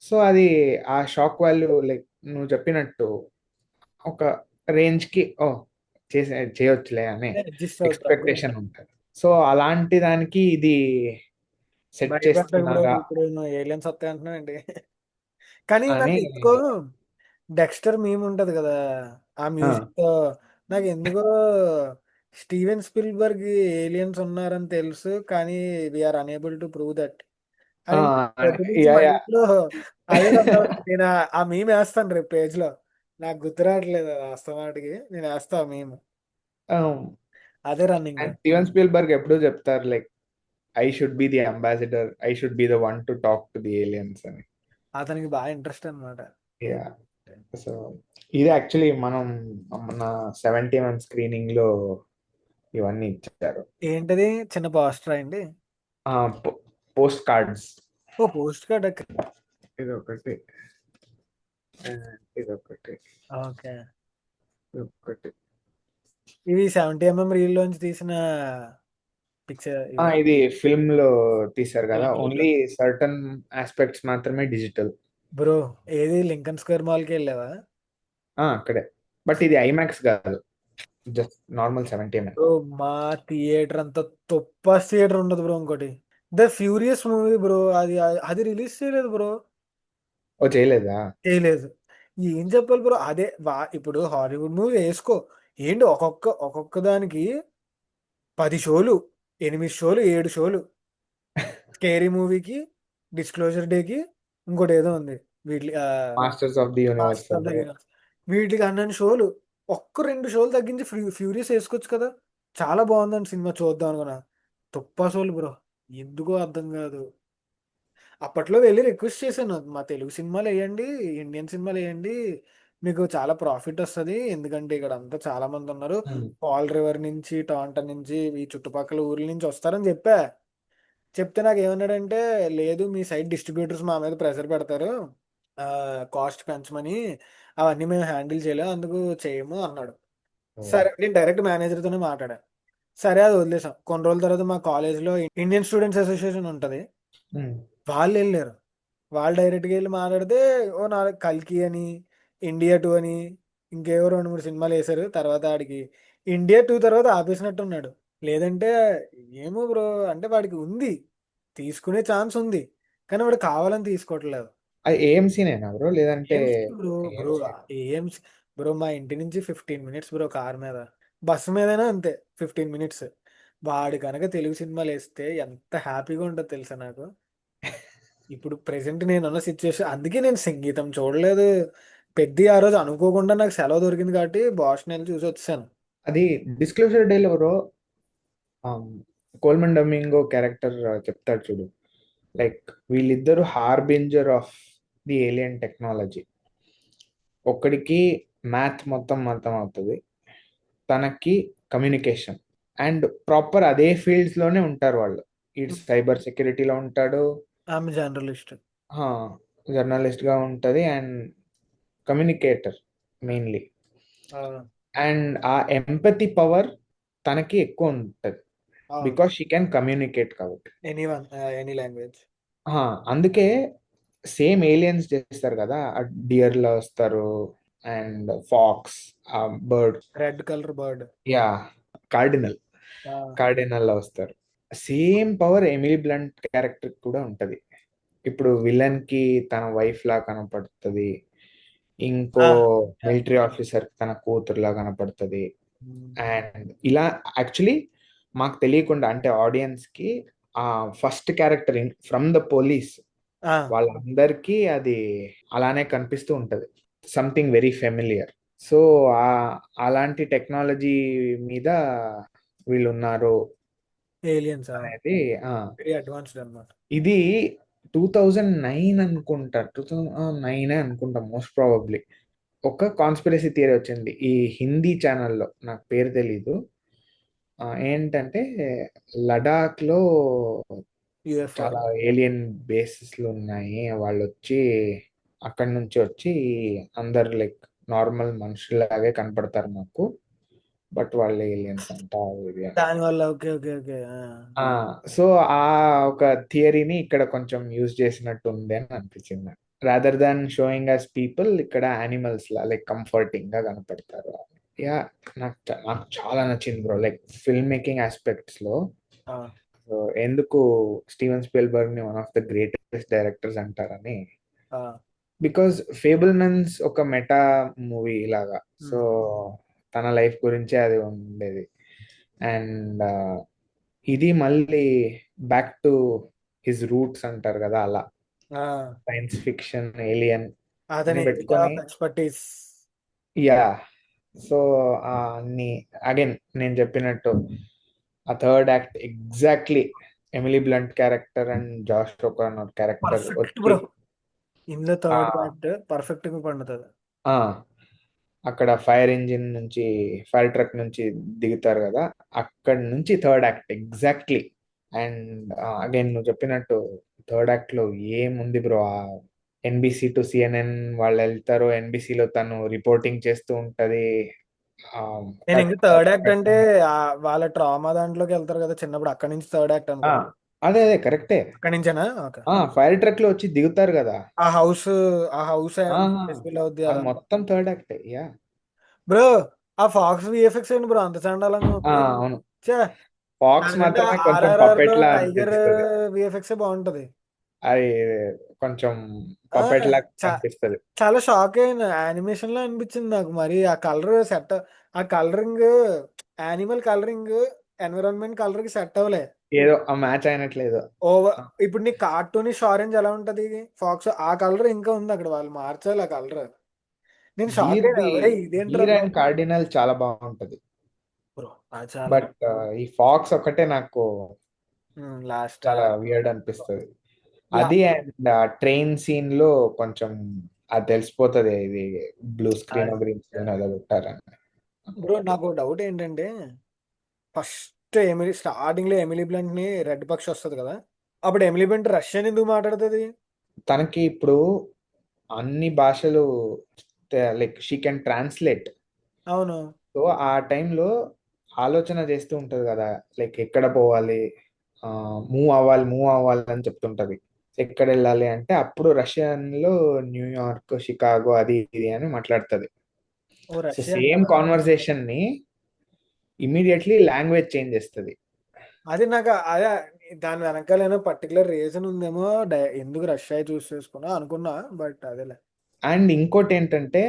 Speaker 2: సో అది ఆ షాక్ వాల్యూ లైక్ నువ్వు చెప్పినట్టు ఒక రేంజ్ కి చేయొచ్చులే అనే
Speaker 1: అడ్జస్ట్ అవుతారు.
Speaker 2: ఎక్స్పెక్టేషన్ ఉంటుంది. సో అలాంటి దానికి ఇది సెట్
Speaker 1: భయపడ్డా బ్రో,
Speaker 2: చేస్తున్నారా
Speaker 1: ఇప్పుడు నువ్వు ఏలియన్స్ వస్తాయి అంటున్నావు ఏంటి? కానీ
Speaker 2: అని.
Speaker 1: నాకు ఎందుకో డెక్స్టర్ మీమ్ ఉంటది కదా, ఆ
Speaker 2: ఆ,
Speaker 1: మ్యూజిక్ తో, నాకు ఎందుకో స్టీవెన్ స్పిల్బర్గ్ ఏలియన్స్ ఉన్నారని తెలుసు కానీ we're unable to prove that
Speaker 2: ఆ,
Speaker 1: అని పొద్దు నుంచి
Speaker 2: యా, యా.
Speaker 1: మైండ్ లో అదే నేను ఆ మీమ్ వేస్తాను రేపు పేజ్ లో. నాకు గుర్తు రావట్లేదు అది వాస్తవానికి, నేను వేస్తా మీమ్. అదే రన్నింగ్ లో.
Speaker 2: అండ్ స్టీవెన్ స్పీల్బర్గ్ ఎప్పుడూ చెప్తారు like I should be the ambassador, I should be the one to talk to the aliens అని.
Speaker 1: అతనికి బాగా ఇంట్రెస్ట్ అనమాట.
Speaker 2: యా. సో ఇది యాక్చువల్లీ మనం మన 70 స్క్రీనింగ్ లో ఇవన్నీ ఇచ్చారు.
Speaker 1: ఏంటది, చిన్న పోస్టర్ అండి?
Speaker 2: Post cards.
Speaker 1: Oh post card.
Speaker 2: ఇదొకటి, ఇదొకటి,
Speaker 1: ఓకే.
Speaker 2: ఇదొకటి.
Speaker 1: ఇవి 70 mm రీల్ లోంచి తీసిన పిక్చర్ ఇవా?
Speaker 2: ఇది ఫిల్మ్ లో తీశారు కదా,
Speaker 1: Film లో.
Speaker 2: ఓన్లీ సర్టన్ ఆస్పెక్ట్స్ మాత్రమే డిజిటల్.
Speaker 1: బ్రో ఏది లింకన్ స్క్వేర్ మాల్ కి వెళ్ళావా?
Speaker 2: అక్కడే. బట్ ఇది ఐమాక్స్ కాదు, జస్ట్ నార్మల్ 70 mm.
Speaker 1: బ్రో మా థియేటర్ అంతా తొప్పాస్ థియేటర్ ఉండదు బ్రో. ఇంకోటి ద ఫ్యూరియస్ మూవీ బ్రో, అది అది రిలీజ్ చేయలేదు బ్రో.
Speaker 2: ఓ చేయలేదా?
Speaker 1: చేయలేదు. ఏం చెప్పాలి బ్రో, అదే ఇప్పుడు హాలీవుడ్ మూవీ వేసుకో, ఏంటి ఒక్కొక్క దానికి 10 షోలు, 8 షోలు, 7 షోలు. స్కేరీ మూవీకి, డిస్క్లోజర్ డేకి, ఇంకోటి ఏదో ఉంది వీటి
Speaker 2: masters of the universe
Speaker 1: master of the universe, వీటికి అన్నన్ని షోలు. 2 షోలు తగ్గించి ఫ్యూరియస్ వేసుకోవచ్చు కదా. చాలా బాగుందండి సినిమా, చూద్దాం అనుకున్నా. తుప్పా షోలు బ్రో, ఎందుకో అర్థం కాదు. అప్పట్లో వెళ్ళి రిక్వెస్ట్ చేశాను, మా తెలుగు సినిమాలు వేయండి, ఇండియన్ సినిమాలు వేయండి, మీకు చాలా ప్రాఫిట్ వస్తుంది, ఎందుకంటే ఇక్కడ అంతా చాలా మంది ఉన్నారు, పాల్ రివర్ నుంచి, టాంటన్ నుంచి, ఈ చుట్టుపక్కల ఊర్ల నుంచి వస్తారని చెప్తే నాకు ఏమన్నాడంటే, లేదు మీ సైడ్ డిస్ట్రిబ్యూటర్స్ మా మీద ప్రెషర్ పెడతారు, కాస్ట్ పెంచమని, అవన్నీ మేము హ్యాండిల్ చేయలేము, అందుకు చేయము అన్నాడు. సరే నేను డైరెక్ట్ మేనేజర్తోనే మాట్లాడాను. సరే అది వదిలేసాం. కొన్ని రోజుల తర్వాత మా కాలేజ్లో ఇండియన్ స్టూడెంట్స్ అసోసియేషన్ ఉంటుంది, వాళ్ళు వెళ్ళారు. వాళ్ళు డైరెక్ట్గా వెళ్ళి మాట్లాడితే, ఓ 4 కల్కి అని, ఇండియా 2 అని, ఇంకేవో 2-3 సినిమాలు వేశారు. తర్వాత ఆడికి ఇండియా 2 తర్వాత ఆపేసినట్టున్నాడు. లేదంటే ఏమో బ్రో, అంటే వాడికి ఉంది, తీసుకునే ఛాన్స్ ఉంది, కానీ వాడు కావాలని తీసుకోవట్లేదు.
Speaker 2: అది ఏఎంసీనేనా బ్రో, లేదంటే
Speaker 1: బ్రో బ్రో
Speaker 2: AMC?
Speaker 1: ఏం బ్రో, మా ఇంటి నుంచి 15 మినిట్స్ బ్రో, కార్ మీద. బస్సు మీదైనా అంతే 15 మినిట్స్. వాడు కనుక తెలుగు సినిమాలు వేస్తే ఎంత హ్యాపీగా ఉంటుందో తెలుసా నాకు. ఇప్పుడు ప్రెసెంట్ నేనున్న సిచ్యువేషన్, అందుకే నేను సంగీతం చూడలేదు. పెద్ద ఆ రోజు అనుకోకుండా నాకు సెలవు దొరికింది కాబట్టి బాస్టన్ వెళ్ళి చూసి వచ్చాను.
Speaker 2: అది డిస్క్లోజర్ డేలో బ్రో, కోల్మన్ డమింగో క్యారెక్టర్ చెప్తాడు చూడు, లైక్ వీళ్ళిద్దరు హార్బింజర్ ఆఫ్ ది ఏలియన్ టెక్నాలజీ. ఒక్కడికి మ్యాథ్ మొత్తం అర్థం అవుతుంది, తనకి కమ్యూనికేషన్, అండ్ ప్రాపర్ అదే ఫీల్డ్స్ లోనే ఉంటారు వాళ్ళు. ఇటు సైబర్ సెక్యూరిటీలో ఉంటాడు,
Speaker 1: ఆమె జర్నలిస్ట్.
Speaker 2: జర్నలిస్ట్ గా ఉంటది, అండ్ కమ్యూనికేటర్ మెయిన్లీ. అండ్ ఆ ఎంపతి పవర్ తనకి ఎక్కువ ఉంటుంది, బికాస్ షీ క్యాన్ కమ్యూనికేట్ కాబట్టి.
Speaker 1: Anyone, any language.
Speaker 2: అందుకే సేమ్ ఏలియన్స్ చేస్తారు కదా, డియర్ లో వస్తారు, and fox, bird,
Speaker 1: red colour bird.
Speaker 2: Yeah, cardinal, cardinal లో వస్తారు. Same power Emily Blunt character కూడా ఉంటది. ఇప్పుడు విలన్ కి తన వైఫ్ లా కనపడుతుంది, ఇంకో మిలిటరీ ఆఫీసర్ తన కూతురులా కనపడుతుంది. అండ్ ఇలా యాక్చువల్లీ మాకు తెలియకుండా, అంటే ఆడియన్స్ కి ఆ first character from the police వాళ్ళందరికీ అది అలానే కనిపిస్తూ ఉంటది, సంథింగ్ వెరీ ఫెమిలియర్. సో అలాంటి టెక్నాలజీ మీద వీళ్ళు ఉన్నారు
Speaker 1: ఏలియన్స్
Speaker 2: అనేది.
Speaker 1: వెరీ అడ్వాన్స్డ్ అన్నమాట.
Speaker 2: ఇది 2009 అనుకుంటా, 2009 అనుకుంటా మోస్ట్ ప్రాబబ్లీ. ఒక కాన్స్పిరసీ థియరీ వచ్చింది ఈ హిందీ ఛానల్లో, నాకు పేరు తెలీదు. ఏంటంటే లడాక్ లో
Speaker 1: యూఎఫ్ఓ.
Speaker 2: చాలా ఏలియన్ బేసిస్లు ఉన్నాయి, వాళ్ళు వచ్చి అక్కడి నుంచి వచ్చి అందరు లైక్ నార్మల్ మనుషులాగే కనపడతారు మాకు, బట్ వాళ్ళు ఏలియన్స్ అంట ఇది అని.
Speaker 1: దానివల్ల ఓకే ఓకే ఓకే.
Speaker 2: సో ఆ ఒక థియరీని ఇక్కడ కొంచెం యూజ్ చేసినట్టు ఉంది అని అనిపించింది. Rather than showing us people, ఇక్కడ యానిమల్స్ లా లైక్ కంఫర్టింగ్ గా కనపడతారు. యా, నాకు చాలా నచ్చింది bro, like film making aspects లో. సో ఎందుకు స్టీవెన్ స్పీల్బర్గ్ ని one of the greatest directors అంటారని, బికాజ్ ఫేబుల్మెన్స్ ఒక మెటా మూవీ లాగా. సో తన లైఫ్ గురించే అది ఉండేది. అండ్ ఇది మళ్ళీ బ్యాక్ టు హిజ్ రూట్స్ అంటారు కదా, అలా సైన్స్ ఫిక్షన్ ఏలియన్
Speaker 1: అతని
Speaker 2: పెట్టుకొని.
Speaker 1: ఎక్స్పర్టీస్.
Speaker 2: యా, సో అన్ని అగైన్ నేను చెప్పినట్టు ఆ third act exactly Emily Blunt character and Josh O'Connor character
Speaker 1: perfect
Speaker 2: వచ్చి
Speaker 1: బ్రో. ఇందులో థర్డ్ యాక్ట్ పర్ఫెక్ట్ గా పండుతుంది.
Speaker 2: అక్కడ ఫైర్ ఇంజిన్ నుంచి, ఫైర్ ట్రక్ నుంచి దిగుతారు కదా, అక్కడ నుంచి third act exactly. And again నువ్వు చెప్పినట్టు థర్డ్ యాక్ట్ లో ఏముంది బ్రో, ఎన్బిసి టు సిఎన్ఎన్ వాళ్ళు వెళ్తారు, ఎన్బిసిలో తను రిపోర్టింగ్ చేస్తూ ఉంటది.
Speaker 1: నేను ఇంకా థర్డ్ యాక్ట్ అంటే వాళ్ళ ట్రామా దాంట్లోకి వెళ్తారు కదా చిన్నప్పుడు, అక్కడి నుంచి థర్డ్ యాక్ట్ అనుకో.
Speaker 2: అదే అదే కరెక్టే.
Speaker 1: అక్కడి నుంచేనా? ఓకే.
Speaker 2: ఫైర్ ట్రక్ లో వచ్చి దిగుతారు కదా,
Speaker 1: ఆ హౌస్ అవుద్ది
Speaker 2: అది మొత్తం థర్డ్ యాక్ట్. Yeah
Speaker 1: bro. ఆ ఫాక్స్ విఎఫ్ఎక్స్ ఏంటి బ్రో అంత చండాలంగా ఉంది?
Speaker 2: అవును,
Speaker 1: ఛే,
Speaker 2: ఫాక్స్
Speaker 1: దానికంటే
Speaker 2: మాత్రమే కొంచెం
Speaker 1: ఆర్ఆర్ఆర్ లో
Speaker 2: పపెట్ లా
Speaker 1: టైగర్
Speaker 2: అనిపిస్తుంది.
Speaker 1: విఎఫ్ఎక్స్ బాగుంటది.
Speaker 2: అది కొంచెం పపెట్ లా అనిపిస్తుంది.
Speaker 1: చాలా షాక్ అయిన, యానిమేషన్ లో అనిపించింది నాకు. మరి ఆ కలర్ సెట్, ఆ colouring, animal colouring environment colour కి సెట్ అవ్వలే.
Speaker 2: ఏదో ఆ మ్యాచ్ అయినట్లేదు.
Speaker 1: ఇప్పుడు నీ కార్టూనిష్ ఆరెంజ్ ఎలా ఉంటది ఫాక్స్, ఆ కలర్ ఇంకా ఉంది అక్కడ, వాళ్ళు మార్చాలి ఆ కలర్. నేను షాక్ అయినా, ఇదేంట్రా
Speaker 2: గీర్ అండ్ కార్డినల్ చాలా బాగుంటది
Speaker 1: బ్రో.
Speaker 2: బట్ ఈ ఫాక్స్ ఒకటే నాకు
Speaker 1: లాస్ట్
Speaker 2: చాలా వియర్డ్ అనిపిస్తుంది. అది అండ్ ట్రైన్ సీన్ లో కొంచెం అది తెలిసిపోతుంది, ఇది బ్లూ స్క్రీన్ గ్రీన్ స్క్రీన్ అలా పెట్టారని.
Speaker 1: బ్రో నాకు డౌట్ ఏంటంటే, ఫస్ట్ స్టార్టింగ్ లో ఎమిలీ బ్లంట్ ని రెడ్ పక్షి వస్తుంది కదా, అప్పుడు ఎమిలీ బ్లంట్ రష్యన్ ఎందుకు మాట్లాడుతుంది?
Speaker 2: తనకి ఇప్పుడు అన్ని భాషలు లైక్ షీ కెన్ ట్రాన్స్లేట్.
Speaker 1: అవును.
Speaker 2: సో ఆ టైంలో ఆలోచన చేస్తూ ఉంటది కదా, లైక్ ఎక్కడ పోవాలి, మూవ్ అవ్వాలి అని చెప్తుంటది. ఎక్కడ వెళ్ళాలి అంటే అప్పుడు రష్యన్ లో న్యూయార్క్, షికాగో అది ఇది అని మాట్లాడుతుంది. సో సేమ్ కాన్వర్సేషన్ ని ఇమీడియట్లీ లాంగ్వేజ్ చేంజ్ చేస్తుంది.
Speaker 1: అది నాకు అదే, దాని వెనకాల పర్టికులర్ రీజన్ ఉందేమో, ఎందుకు రష్యా చూస్ చేసుకున్నా అనుకున్నా, బట్ అదేలే.
Speaker 2: అండ్ ఇంకోటి ఏంటంటే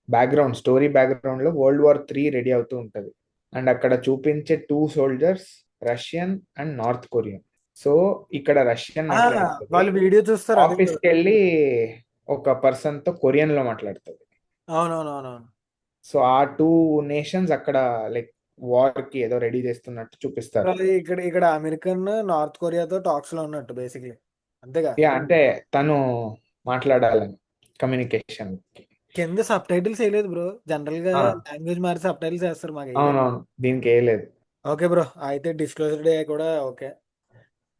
Speaker 2: బ్యాక్గ్రౌండ్ స్టోరీ బ్యాక్గ్రౌండ్ లో World War III రెడీ అవుతూ ఉంటది. అండ్ అక్కడ చూపించే 2 soldiers Russian and north Korean. So ఇక్కడ రష్యన్
Speaker 1: వాళ్ళు వీడియో చూస్తారు,
Speaker 2: ఆఫీస్ కి వెళ్ళి ఒక పర్సన్ తో కొరియన్ లో మాట్లాడుతుంది.
Speaker 1: అవునవునవునవును.
Speaker 2: సో ఆ 2 నేషన్స్ అక్కడ లైక్ వార్ కి ఏదో రెడీ చేస్తున్నట్టు చూపిస్తారు.
Speaker 1: ఇక్కడ అమెరికన్ నార్త్ కొరియాతో టాక్స్ లో ఉన్నట్టు బేసిక్లీ, అంతేగా?
Speaker 2: అంటే తను మాట్లాడాలని కమ్యూనికేషన్ కి.
Speaker 1: కింద సబ్ టైటిల్స్ వేయలేదు బ్రో, జనరల్ గా లాంగ్వేజ్ మారి సబ్ టైటిల్స్ వేస్తారు మాకు.
Speaker 2: అవునవును, దీనికి వేయలేదు.
Speaker 1: ఓకే బ్రో, అయితే డిస్క్లోజర్ డే కూడా ఓకే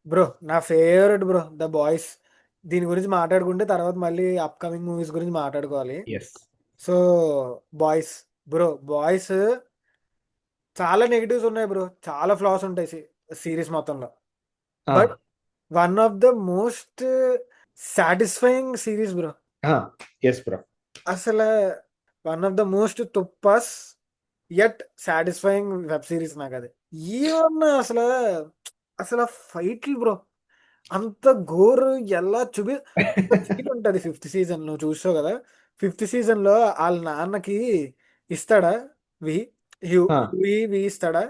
Speaker 1: బ్రో. నా ఫేవరెట్ బ్రో ద బాయ్స్. దీని గురించి మాట్లాడుకుంటే తర్వాత మళ్ళీ అప్కమింగ్ మూవీస్ గురించి మాట్లాడుకోవాలి. సో బాయ్స్ బ్రో, బాయ్స్ చాలా నెగిటివ్స్ ఉన్నాయి బ్రో, చాలా ఫ్లాస్ ఉంటాయి సిరీస్ మొత్తంలో. But one of the most satisfying series bro.
Speaker 2: Bro,
Speaker 1: అసలు వన్ ఆఫ్ ద మోస్ట్ తుప్పస్ యట్ సాటిస్ఫైయింగ్ వెబ్ సిరీస్ నాకు అది. ఏమన్నా అసలు అసలు ఫైట్లు బ్రో, అంత గోరు ఎలా సీన్ ఉంటది 5th సీజన్ నువ్వు చూసావు కదా. 5th సీజన్ లో వాళ్ళ నాన్నకి ఇస్తాడా వి వి ఇస్తాడా,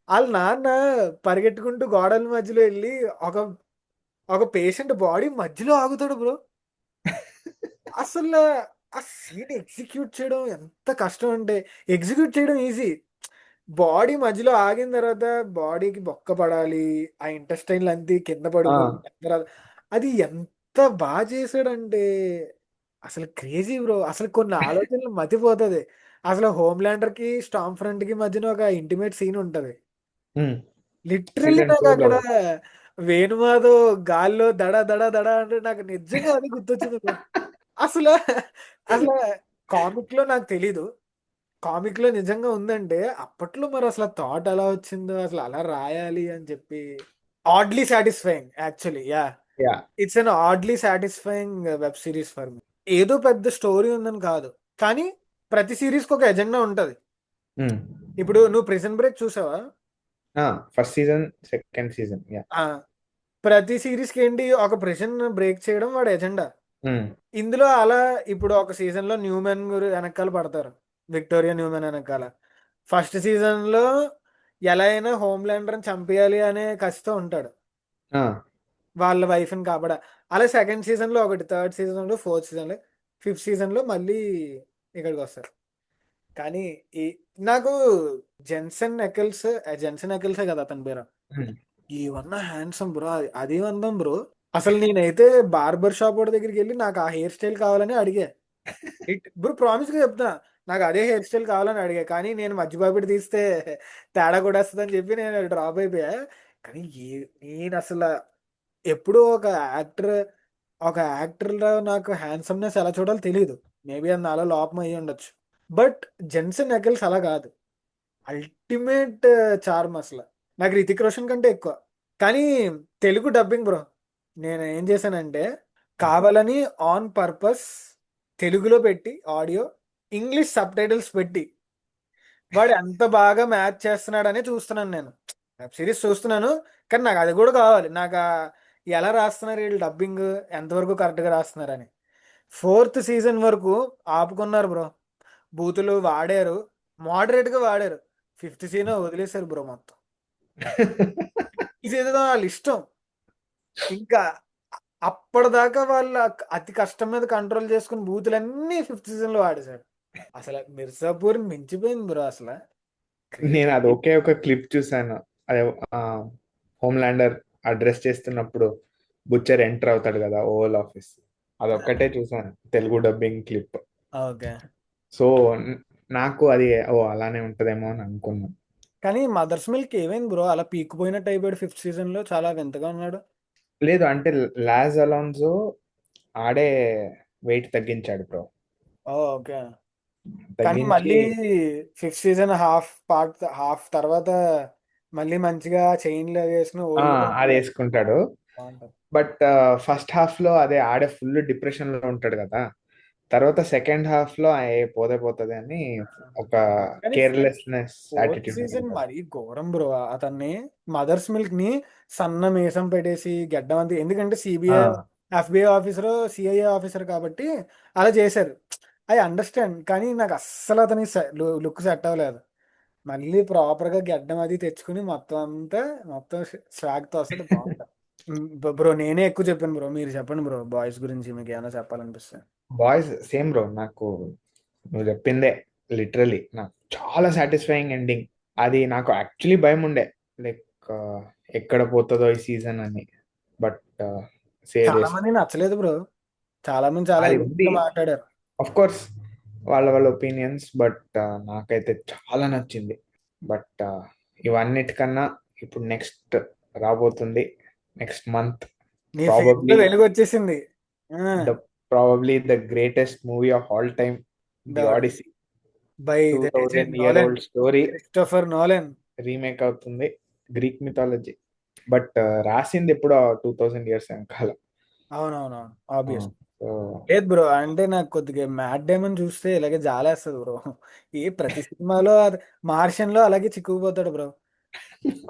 Speaker 1: వాళ్ళ నాన్న పరిగెట్టుకుంటూ గోడల మధ్యలో వెళ్ళి ఒక ఒక పేషెంట్ బాడీ మధ్యలో ఆగుతాడు బ్రో. అసలు ఆ సీన్ ఎగ్జిక్యూట్ చేయడం ఎంత కష్టం అంటే, ఎగ్జిక్యూట్ చేయడం ఈజీ, బాడీ మధ్యలో ఆగిన తర్వాత బాడీకి బొక్క పడాలి, ఆ ఇంటెస్టైన్లు అంతా కింద పడిపోయి తర్వాత అది ఎంత బాగా చేశాడంటే అసలు క్రేజీ బ్రో. అసలు కొన్ని ఆలోచనలు మతిపోతుంది. అసలు హోమ్ ల్యాండర్ కి స్టామ్ ఫ్రంట్ కి మధ్యన ఒక ఇంటిమేట్ సీన్ ఉంటది. లిటరల్లీ
Speaker 2: సీజన్
Speaker 1: నాకు
Speaker 2: 2లో
Speaker 1: అక్కడ వేణుమాధవ్ గాల్లో దడ దడ దడ అంటే నాకు నిజంగా అది గుర్తొచ్చింది bro. అసలు అసలు కామిక్ లో నాకు తెలీదు. కామిక్ లో నిజంగా ఉందంటే అప్పట్లో మరి అసలు థాట్ ఎలా వచ్చిందో, అసలు అలా రాయాలి అని చెప్పి oddly satisfying actually. Yeah,
Speaker 2: yeah
Speaker 1: it's an oddly satisfying web series for me. ఏదో పెద్ద స్టోరీ ఉందని కాదు, కానీ ప్రతి సిరీస్ కి ఒక ఎజెండా ఉంటది. ఇప్పుడు నువ్వు ప్రిజన్ బ్రేక్ చూసావా?
Speaker 2: First season second season yeah
Speaker 1: ఆ, ప్రతి సిరీస్ కి ఏంటి, ఒక ప్రిజన్ బ్రేక్ చేయడం వాడు ఎజెండా. ఇందులో అలా ఇప్పుడు ఒక సీజన్ లో న్యూమెన్ వెనకాల పడతారు, విక్టోరియా న్యూమెన్ వెనకాల. ఫస్ట్ సీజన్ లో ఎలా అయినా హోమ్ ల్యాండర్ చంపేయాలి అనే కసితో ఉంటాడు, వాళ్ళ వైఫ్ ని కాపాడ. అలా సెకండ్ సీజన్ లో ఒకటి, థర్డ్ సీజన్ లో, ఫోర్త్ సీజన్ లో, ఫిఫ్త్ సీజన్ లో మళ్ళీ ఇక్కడికి వస్తారు. కానీ ఈ నాకు జెన్సన్ ఎకిల్సే కదా అతని పేరు, ఏమన్నా హ్యాండ్సమ్ బ్రో. అది అందం బ్రో. అసలు నేనైతే బార్బర్ షాప్ వాడి దగ్గరికి వెళ్ళి నాకు ఆ హెయిర్ స్టైల్ కావాలని అడిగా. బ్రో ప్రామిస్ గా చెప్తా, నాకు అదే హెయిర్ స్టైల్ కావాలని అడిగా. కానీ నేను మధ్య బాబిడి తీస్తే తేడా కూడా వస్తుందని చెప్పి నేను డ్రాప్ అయిపోయా. కానీ నేను అసలు ఎప్పుడూ ఒక యాక్టర్ లో నాకు హ్యాండ్సమ్నెస్ ఎలా చూడాలో తెలియదు. మేబీ అది నాలో లోపం అయ్యి ఉండొచ్చు. బట్ జెన్సన్ ఎకిల్స్ అలా కాదు, అల్టిమేట్ చార్మ్ అసలు. నాకు రితిక్ రోషన్ కంటే ఎక్కువ. కానీ తెలుగు డబ్బింగ్ బ్రో, నేను ఏం చేశానంటే కావాలని ఆన్ పర్పస్ తెలుగులో పెట్టి ఆడియో, ఇంగ్లీష్ సబ్ టైటిల్స్ పెట్టి వాడు ఎంత బాగా మ్యాచ్ చేస్తున్నాడని చూస్తున్నాను. నేను వెబ్ సిరీస్ చూస్తున్నాను, కానీ నాకు అది కూడా కావాలి. నాకు ఎలా రాస్తున్నారు వీళ్ళు డబ్బింగ్, ఎంతవరకు కరెక్ట్గా రాస్తున్నారని. ఫోర్త్ సీజన్ వరకు ఆపుకున్నారు బ్రో, బూతులు వాడారు, మోడరేట్ గా వాడారు. ఫిఫ్త్ సీజన్ వదిలేశారు బ్రో మొత్తం. ఇదేదో వాళ్ళ ఇష్టం. ఇంకా అప్పటిదాకా వాళ్ళ అతి కష్టం మీద కంట్రోల్ చేసుకుని బూతులన్నీ ఫిఫ్త్ సీజన్ లో వాడేశారు. అసలు మిర్జాపూర్ మించిపోయింది బ్రో అసలు.
Speaker 2: నేను అది ఒకే ఒక క్లిప్ చూసాను. అదే హోమ్ ల్యాండర్ అడ్రస్ చేస్తున్నప్పుడు బుచ్చర్ ఎంటర్ అవుతాడు కదా ఓవల్ ఆఫీస్, అదొక్కటే చూసాను Telugu dubbing clip.
Speaker 1: Okay.
Speaker 2: So నాకు అది అలానే ఉంటదేమో అని అనుకున్నాను.
Speaker 1: కానీ మదర్స్ మిల్క్ ఏమైంది బ్రో, అలా పీక్కుపోయినట్టు అయిపోయాడు ఫిఫ్త్ సీజన్ లో, చాలా వింతగా ఉన్నాడు.
Speaker 2: లేదు అంటే లాజ్ అలాన్సో ఆడే వెయిట్ తగ్గించాడు బ్రో.
Speaker 1: ఓకే. కానీ
Speaker 2: తగ్గించి
Speaker 1: మళ్ళీ ఫిఫ్త్ సీజన్ హాఫ్ తర్వాత మళ్ళీ మంచిగా చైన్లు అవి వేసుకుని ఓల్డ్
Speaker 2: అది వేసుకుంటాడు.
Speaker 1: బాగుంటది.
Speaker 2: బట్ ఫస్ట్ హాఫ్ లో అదే ఆడే ఫుల్ డిప్రెషన్ లో ఉంటాడు కదా. తర్వాత సెకండ్ హాఫ్ లో పోతే పోతుంది అని ఒక
Speaker 1: కానీ
Speaker 2: కేర్లెస్నెస్
Speaker 1: ఫోర్త్
Speaker 2: యాటిట్యూడ్
Speaker 1: సీజన్
Speaker 2: ఉంటుంది.
Speaker 1: మరీ ఘోరం బ్రో. అతన్ని మదర్స్ మిల్క్ ని సన్న మీసం పెట్టేసి గడ్డం అంతా, ఎందుకంటే
Speaker 2: ఆ,
Speaker 1: ఎఫ్బిఐ ఆఫీసర్, సిఐఏ ఆఫీసర్ కాబట్టి అలా చేశారు. ఐ అండర్స్టాండ్, కానీ నాకు అస్సలు అతని లుక్ సెట్ అవ్వలేదు. మళ్ళీ ప్రాపర్ గా గడ్డం అది తెచ్చుకుని మొత్తం స్వాగ్ తో వస్తే బాగుంటుంది. బ్రో నేనే ఎక్కువ చెప్పాను బ్రో, మీరు చెప్పండి బ్రో బాయ్స్ గురించి మీకు ఏమైనా చెప్పాలనిపిస్తే.
Speaker 2: Boys same bro. నాకు నువ్వు చెప్పిందే లిటరలీ నాకు చాలా సాటిస్ఫైయింగ్ ఎండింగ్. అది నాకు యాక్చువల్లీ భయం ఉండే, లైక్ ఎక్కడ పోతుందో ఈ సీజన్ అని. బట్ సేవ్
Speaker 1: చాలా
Speaker 2: చేసి
Speaker 1: మంది నచ్చలేదు బ్రో, చాలా మంది చాలా
Speaker 2: అది ఉంది.
Speaker 1: ఎగేస్గా మాట్లాడారు.
Speaker 2: ఆఫ్ కోర్స్ వాళ్ళ ఒపీనియన్స్, బట్ నాకైతే చాలా నచ్చింది. బట్ ఇవన్నిటికన్నా ఇప్పుడు నెక్స్ట్ రాబోతుంది నెక్స్ట్ మంత్
Speaker 1: నీ ఫేస్ లో
Speaker 2: ప్రాబబ్లీ
Speaker 1: వెలుగు వచ్చేసింది.
Speaker 2: The the greatest movie of all time, the Odyssey.
Speaker 1: By the legend
Speaker 2: 2000 year
Speaker 1: Nolan,
Speaker 2: old story
Speaker 1: Christopher Nolan.
Speaker 2: Remake అవుతుంది, గ్రీక్ మిథాలజీ. బట్ రాసింది ఎప్పుడో 2000 years వెనకాల.
Speaker 1: అవునవునవును, ఆబ్వియస్.
Speaker 2: సో
Speaker 1: లేదు బ్రో, అంటే నాకు కొద్దిగా మ్యాట్ డేమన్ చూస్తే ఇలాగే జాలేస్తుంది బ్రో. ప్రతి సినిమాలో మార్షన్ లో అలాగే చిక్కుకుపోతాడు బ్రో.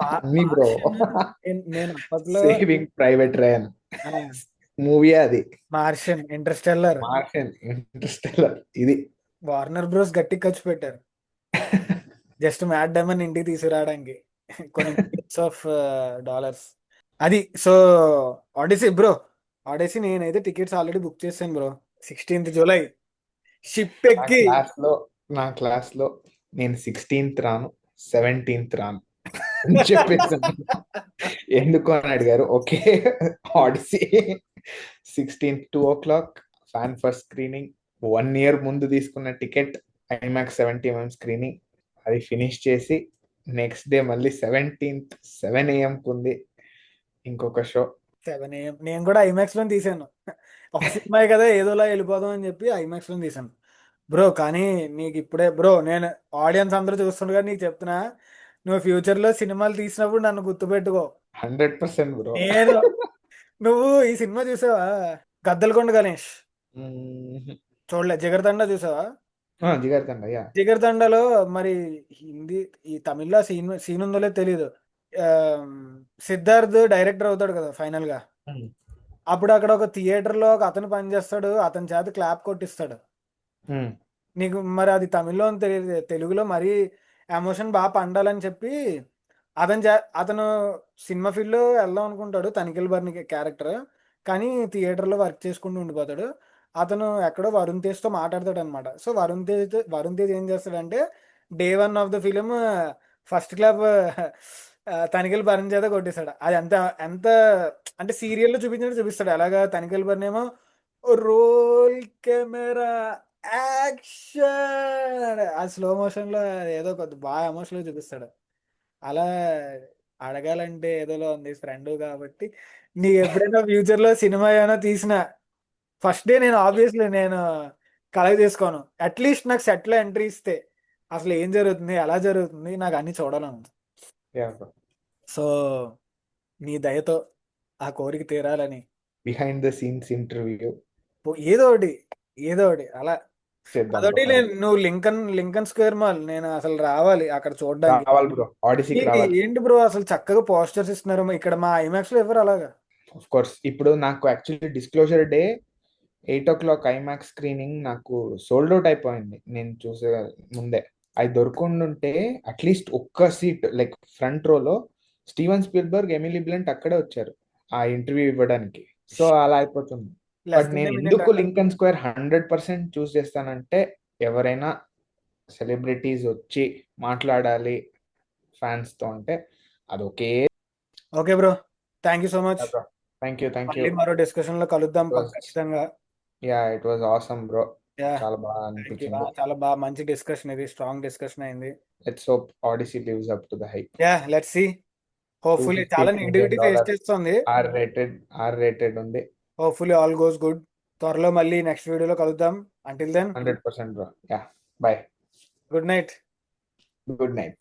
Speaker 2: అన్ని బ్రో.
Speaker 1: మార్షన్ నేను అప్పట్లో
Speaker 2: సేవింగ్ ప్రైవేట్ రయాన్ మూవీ అది.
Speaker 1: మార్షన్, ఇంటర్స్టెల్లర్,
Speaker 2: మార్షన్, ఇంటర్స్టెల్లర్, ఇది
Speaker 1: వార్నర్ బ్రోస్ గట్టి ఖర్చు పెట్టారు జస్ట్ మ్యాట్ డేమన్ ఇంటికి తీసుకురావడానికి, కొన్ని మిలియన్స్ ఆఫ్ డాలర్స్. అది సో ఆడిసీ బ్రో, ఆడిసీ నేనైతే టికెట్స్ ఆల్రెడీ బుక్ చేశాను బ్రో. 16th జూలై షిప్
Speaker 2: నా
Speaker 1: ఎక్కి.
Speaker 2: క్లాస్ లో నా క్లాస్ లో నేను 16th రాను, 17th రాను అని చెప్పేసాను. ఎందుకు అని అడిగారు. Okay, Odyssey 16th 2 o'clock fan first screening, 1 year ముందు తీసుకున్న టికెట్, ఐమాక్స్ 70mm స్క్రీనింగ్, అది ఫినిష్ చేసి నెక్స్ట్ డే మళ్ళీ 17th 7 AM ఉంది ఇంకొక షో.
Speaker 1: 7 AM నేను కూడా ఐమాక్స్ లో తీసాను. ఒక సినిమా కదా ఏదోలా వెళ్ళిపోదాం అని చెప్పి ఐమాక్స్ లో తీసాను బ్రో. కానీ నీకు ఇప్పుడే బ్రో, నేను ఆడియన్స్ అందరూ చూస్తుండగా నీకు చెప్తున్నా, నువ్వు ఫ్యూచర్ లో సినిమాలు తీసినప్పుడు నన్ను గుర్తుపెట్టుకో.
Speaker 2: 100% బ్రో.
Speaker 1: నేను నువ్వు ఈ సినిమా చూసావా, గద్దలకొండ గణేష్? చూడలే. జిగర్తండ చూసావా?
Speaker 2: జిగర్తండ, యా.
Speaker 1: జిగర్తండలో మరి హిందీ, ఈ తమిళ్లో సీన్ ఉందో లేదో తెలీదు. ఆ, సిద్ధార్థ్ డైరెక్టర్ అవుతాడు కదా ఫైనల్ గా. అప్పుడు అక్కడ ఒక థియేటర్ లో ఒక అతను పనిచేస్తాడు, అతని చేత క్లాప్ కొట్టిస్తాడు. నీకు మరి అది తమిళ్లో అని తెలియదు, తెలుగులో మరీ ఎమోషన్ బాగా పండాలని చెప్పి అతను సినిమా ఫీల్డ్ లో వెళ్దాం అనుకుంటాడు, తనిఖీల్ బర్ని క్యారెక్టర్. కానీ థియేటర్లో వర్క్ చేసుకుంటూ ఉండిపోతాడు. అతను ఎక్కడో వరుణ్ తేజ్తో మాట్లాడతాడు అనమాట. సో వరుణ్ తేజ్ ఏం చేస్తాడంటే, day 1 of the film first clap తనిఖీల్ బర్ని చేత కొట్టేస్తాడు. అది ఎంత ఎంత అంటే సీరియల్లో చూపించినట్టు చూపిస్తాడు. అలాగా తనిఖీల్ బర్ని ఏమో రోల్ కెమెరా యాక్షన్, ఆ స్లో మోషన్ లో ఏదో కొద్ది బాగా ఎమోషనల్ చూపిస్తాడు. అలా అడగాలంటే ఏదోలో ఉంది ఫ్రెండ్ కాబట్టి. నీకు ఎప్పుడైనా ఫ్యూచర్ లో సినిమా ఏమైనా తీసిన ఫస్ట్ డే నేను ఆబ్వియస్లీ నేను కలెక్ట్ చేసుకోను. అట్లీస్ట్ నాకు సెట్ లో ఎంట్రీ ఇస్తే అసలు ఏం జరుగుతుంది, ఎలా జరుగుతుంది, నాకు అన్ని చూడాలను.
Speaker 2: Yeah bro.
Speaker 1: సో నీ దయతో ఆ కోరిక తీరాలని
Speaker 2: బిహైండ్ ద సీన్స్ ఇంటర్వ్యూ
Speaker 1: ఏదో ఒకటి అలా
Speaker 2: చేద్దాం
Speaker 1: అదొకటి.
Speaker 2: బ్రో.
Speaker 1: నేను నువ్వు లింకన్ స్క్వేర్ మాల్ నేను అసలు రావాలి అక్కడ చూడడానికి.
Speaker 2: రావాలి బ్రో, ఆడిసీకి రావాలి.
Speaker 1: ఏంటి బ్రో అసలు చక్కగా పోస్టర్స్ ఇస్తున్నారు ఇక్కడ, మా ఐమాక్స్ లో ఎవరు అలాగా.
Speaker 2: Of course. ఇప్పుడు నాకు actually disclosure day 8 o'clock IMAX screening నాకు సోల్డ్ అవుట్ అయిపోయింది నేను చూసే ముందే. అది దొరకుండుంటే అట్లీస్ట్ ఒక్క సీట్ లైక్ ఫ్రంట్ రోలో స్టీవెన్ స్పీల్బర్గ్, ఎమిలీ బ్లెంట్ అక్కడే వచ్చారు ఆ ఇంటర్వ్యూ ఇవ్వడానికి. సో అలా అయిపోతుంది. బట్ నేను ఎందుకు లింకన్ స్క్వేర్ 100% చూస్ చేస్తానంటే, ఎవరైనా సెలబ్రిటీస్ వచ్చి మాట్లాడాలి ఫ్యాన్స్ తో అంటే అది ఒకే.
Speaker 1: Okay bro, thank you so much.
Speaker 2: Thank you.
Speaker 1: మళ్ళీ మరో డిస్కషన్ లో కలుద్దాం ఖచ్చితంగా.
Speaker 2: Yeah, it was awesome bro.
Speaker 1: Yeah,
Speaker 2: చాలా బాగా అనిపించింది.
Speaker 1: చాలా బాగా మంచి డిస్కషన్, ఇది స్ట్రాంగ్ డిస్కషన్ అయింది.
Speaker 2: Let's hope Odyssey lives up to the hype.
Speaker 1: Yeah, let's see. Hopefully చాలా నెగటివిటీ ఫేస్ చేస్తుంది.
Speaker 2: ఆర్ రేటెడ్ ఉంది.
Speaker 1: Hopefully all goes good. త్వరలో మళ్ళీ నెక్స్ట్ వీడియోలో కలుద్దాం. Until then
Speaker 2: 100% bro. Yeah, by.
Speaker 1: Good night.
Speaker 2: Good night.